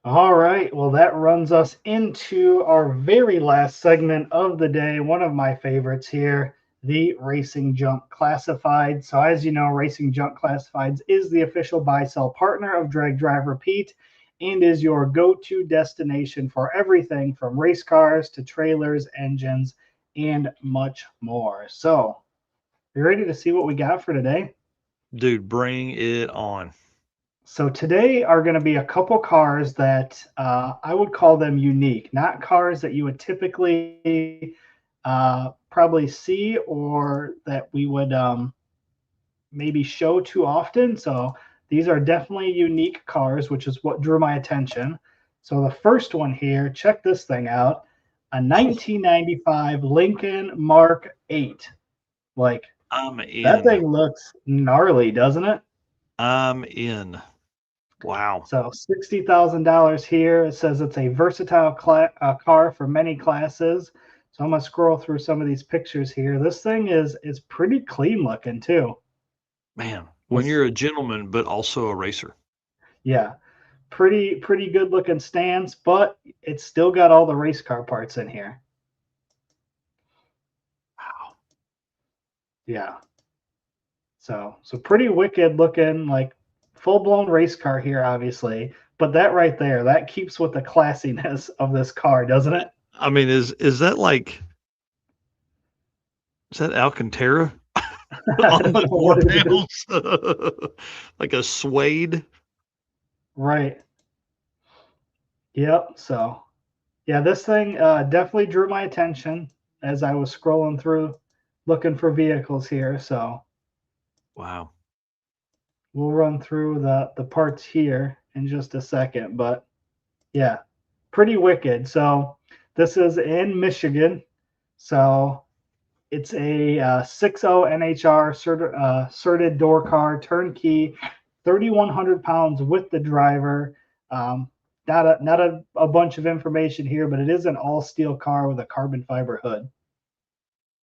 All right. Well, that runs us into our very last segment of the day. One of my favorites here, the Racing Junk Classified. So as you know, Racing Junk Classifieds is the official buy-sell partner of Drag Drive Repeat and is your go-to destination for everything from race cars to trailers, engines, and much more. So you ready to see what we got for today? Dude, bring it on. So today are going to be a couple cars that I would call them unique, not cars that you would typically probably see or that we would maybe show too often. So these are definitely unique cars, which is what drew my attention. So the first one here, check this thing out, a 1995 Lincoln Mark 8. Like, I'm in. that thing looks gnarly, doesn't it? I'm in. Wow. So $60,000 here. It says it's a versatile car for many classes. So I'm going to scroll through some of these pictures here. This thing is pretty clean looking too. Man, when you're a gentleman, but also a racer. Yeah, pretty good looking stance, but it's still got all the race car parts in here. Wow. Yeah. So pretty wicked looking, like full-blown race car here, obviously. But that right there, that keeps with the classiness of this car, doesn't it? I mean, is that like, is that Alcantara on the 4 panels? Like a suede? Right. Yep. So, yeah, this thing definitely drew my attention as I was scrolling through looking for vehicles here. So, Wow. we'll run through the parts here in just a second. But, yeah, pretty wicked. So, this is in Michigan. So, it's a 6.0 NHR certed door car, turnkey, 3,100 pounds with the driver. Not a bunch of information here, but it is an all steel car with a carbon fiber hood.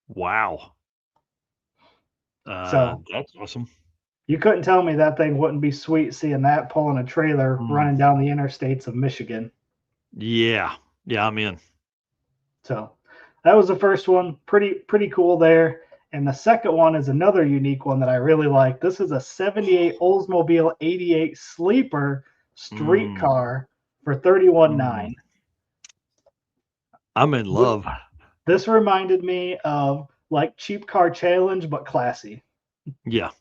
Wow. So that's awesome. You couldn't tell me that thing wouldn't be sweet seeing that pulling a trailer running down the interstates of Michigan. Yeah. Yeah, I'm in. So that was the first one. Pretty cool there. And the second one is another unique one that I really like. This is a 78 Oldsmobile 88 sleeper street car for $31,900. I'm in love. This reminded me of like Cheap Car Challenge, but classy. Yeah.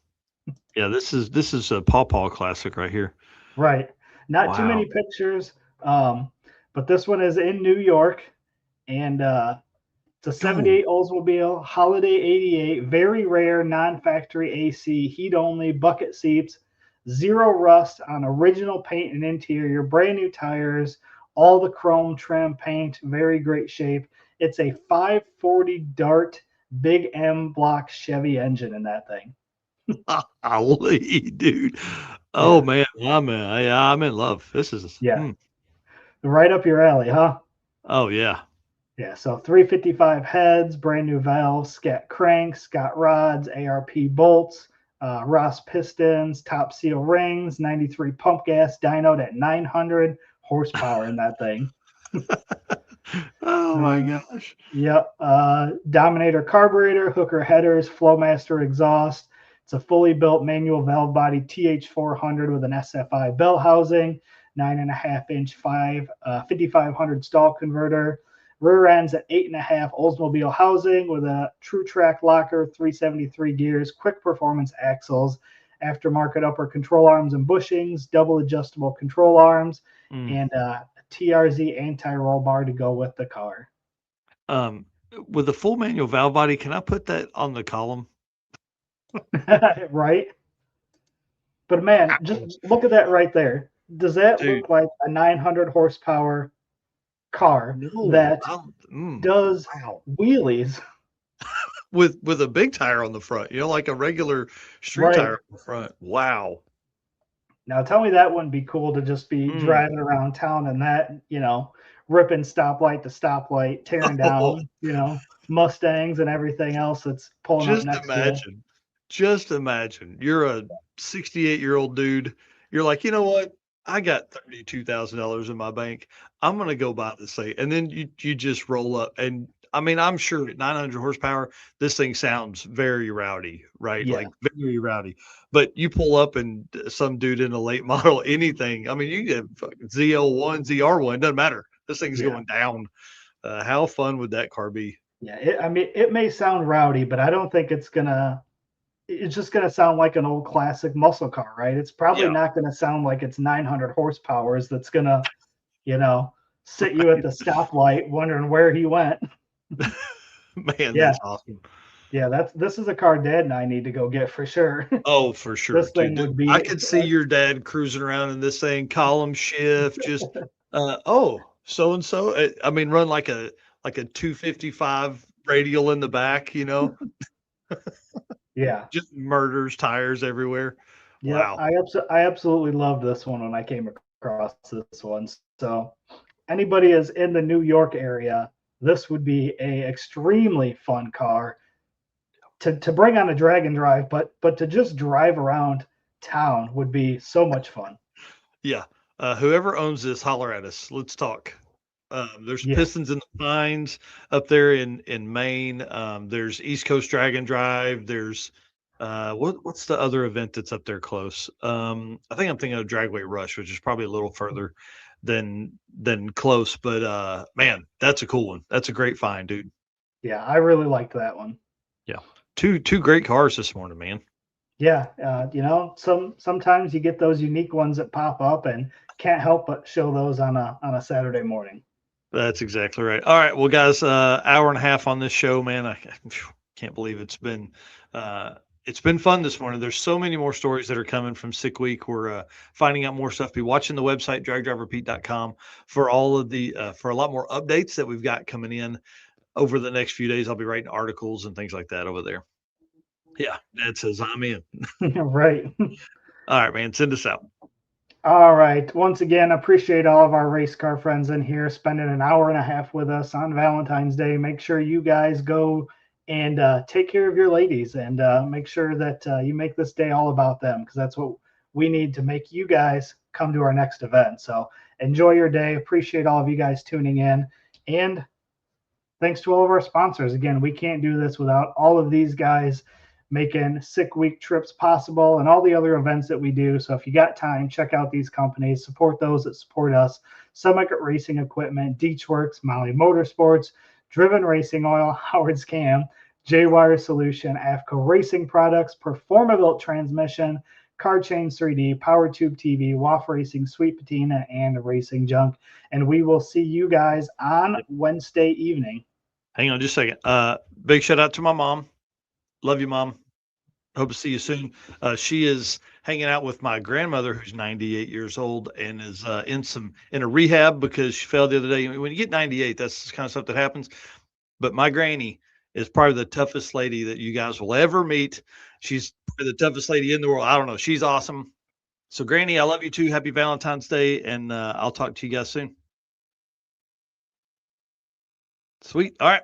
Yeah, this is a Paw Paw classic right here. Right. Not too many pictures. But this one is in New York. And it's a 78 Oldsmobile Holiday 88, very rare, non-factory AC, heat only, bucket seats, zero rust on original paint and interior, brand new tires, all the chrome trim paint, very great shape. It's a 540 Dart big M block Chevy engine in that thing. Golly, dude. Oh Yeah. man, I'm in love. This is Yeah. Right up your alley, huh? oh yeah. Yeah, so 355 heads, brand new valves, Scat cranks, Scott rods, ARP bolts, Ross pistons, top seal rings, 93 pump gas dynoed at 900 horsepower in that thing. Oh my Uh, gosh. Yep. Dominator carburetor, Hooker headers, Flowmaster exhaust. It's a fully built manual valve body TH400 with an SFI bell housing, 9.5 inch 5500 stall converter. Rear ends at 8.5 Oldsmobile housing with a true track locker, 373 gears, quick performance axles, aftermarket upper control arms and bushings, double adjustable control arms, Mm. and TRZ anti-roll bar to go with the car. Um, with the full manual valve body, can I put that on the column? Right? But man, just look at that right there. Does that Dude, look like a 900 horsepower car no. that Mm, does wow. wheelies? With a big tire on the front, like a regular street Right. tire on the front. Wow. Now tell me that wouldn't be cool to just be Mm. driving around town and that, ripping stoplight to stoplight, tearing Oh, down, Mustangs and everything else that's pulling up just next to you. imagine. Just imagine. You're a 68-year-old dude. You're like, you know what? I got $32,000 in my bank. I'm gonna go buy this thing. And then you just roll up. And I mean, I'm sure at 900 horsepower, this thing sounds very rowdy, right? Yeah. Like very rowdy. But you pull up and some dude in a late model, anything. I mean, you get fucking ZL1, ZR1, doesn't matter. This thing's Yeah. going down. How fun would that car be? Yeah. I mean, it may sound rowdy, but I don't think it's just going to sound like an old classic muscle car, right? It's probably Yeah. not going to sound like it's 900 horsepowers that's going to, sit you at the stoplight wondering where he went. Man, Yeah. that's awesome. Yeah, this is a car Dad and I need to go get for sure. Oh, for sure, This thing dude. would I be could see your dad cruising around in this thing, column shift, just oh, so and so. I mean, run like a 255 radial in the back, yeah. just murders tires everywhere. Yeah, Wow. I absolutely loved this one when I came across this one. So anybody is in the New York area, this would be a extremely fun car to bring on a drag and drive, but to just drive around town would be so much fun. Yeah. Whoever owns this, holler at us. Let's talk. There's Yeah. Pistons in the Pines up there in Maine. There's East Coast Drag and Drive. There's what's the other event that's up there close? I think I'm thinking of Dragway Rush, which is probably a little further than close. But man, that's a cool one. That's a great find, dude. Yeah, I really liked that one. Yeah, two great cars this morning, man. Yeah, sometimes you get those unique ones that pop up and can't help but show those on a Saturday morning. That's exactly right. All right, well, guys, hour and a half on this show, man. I can't believe it's been fun this morning. There's so many more stories that are coming from Sick Week. We're finding out more stuff. Be watching the website dragdriverpete.com for all of the for a lot more updates that we've got coming in over the next few days. I'll be writing articles and things like that over there. Yeah, Dad says I'm in. Right. All right, man. Send us out. All right. Once again, appreciate all of our race car friends in here spending an hour and a half with us on Valentine's Day. Make sure you guys go and take care of your ladies and make sure that you make this day all about them because that's what we need to make you guys come to our next event. So enjoy your day. Appreciate all of you guys tuning in. And thanks to all of our sponsors. Again, we can't do this without all of these guys making Sick Week trips possible and all the other events that we do. So if you got time, check out these companies, support those that support us. Summit Racing Equipment, Deechworks, Molly Motorsports, Driven Racing Oil, Howard's Cam, J-Wire Solution, AFCO Racing Products, Performabuilt Transmission, Car Change 3D, Power Tube TV, WAF Racing, Sweet Patina, and Racing Junk. And we will see you guys on Wednesday evening. Hang on just a second. Big shout out to my mom. Love you, Mom. Hope to see you soon. She is hanging out with my grandmother, who's 98 years old, and is in a rehab because she fell the other day. When you get 98, that's the kind of stuff that happens. But my granny is probably the toughest lady that you guys will ever meet. She's probably the toughest lady in the world. I don't know. She's awesome. So, Granny, I love you too. Happy Valentine's Day, and I'll talk to you guys soon. Sweet. All right.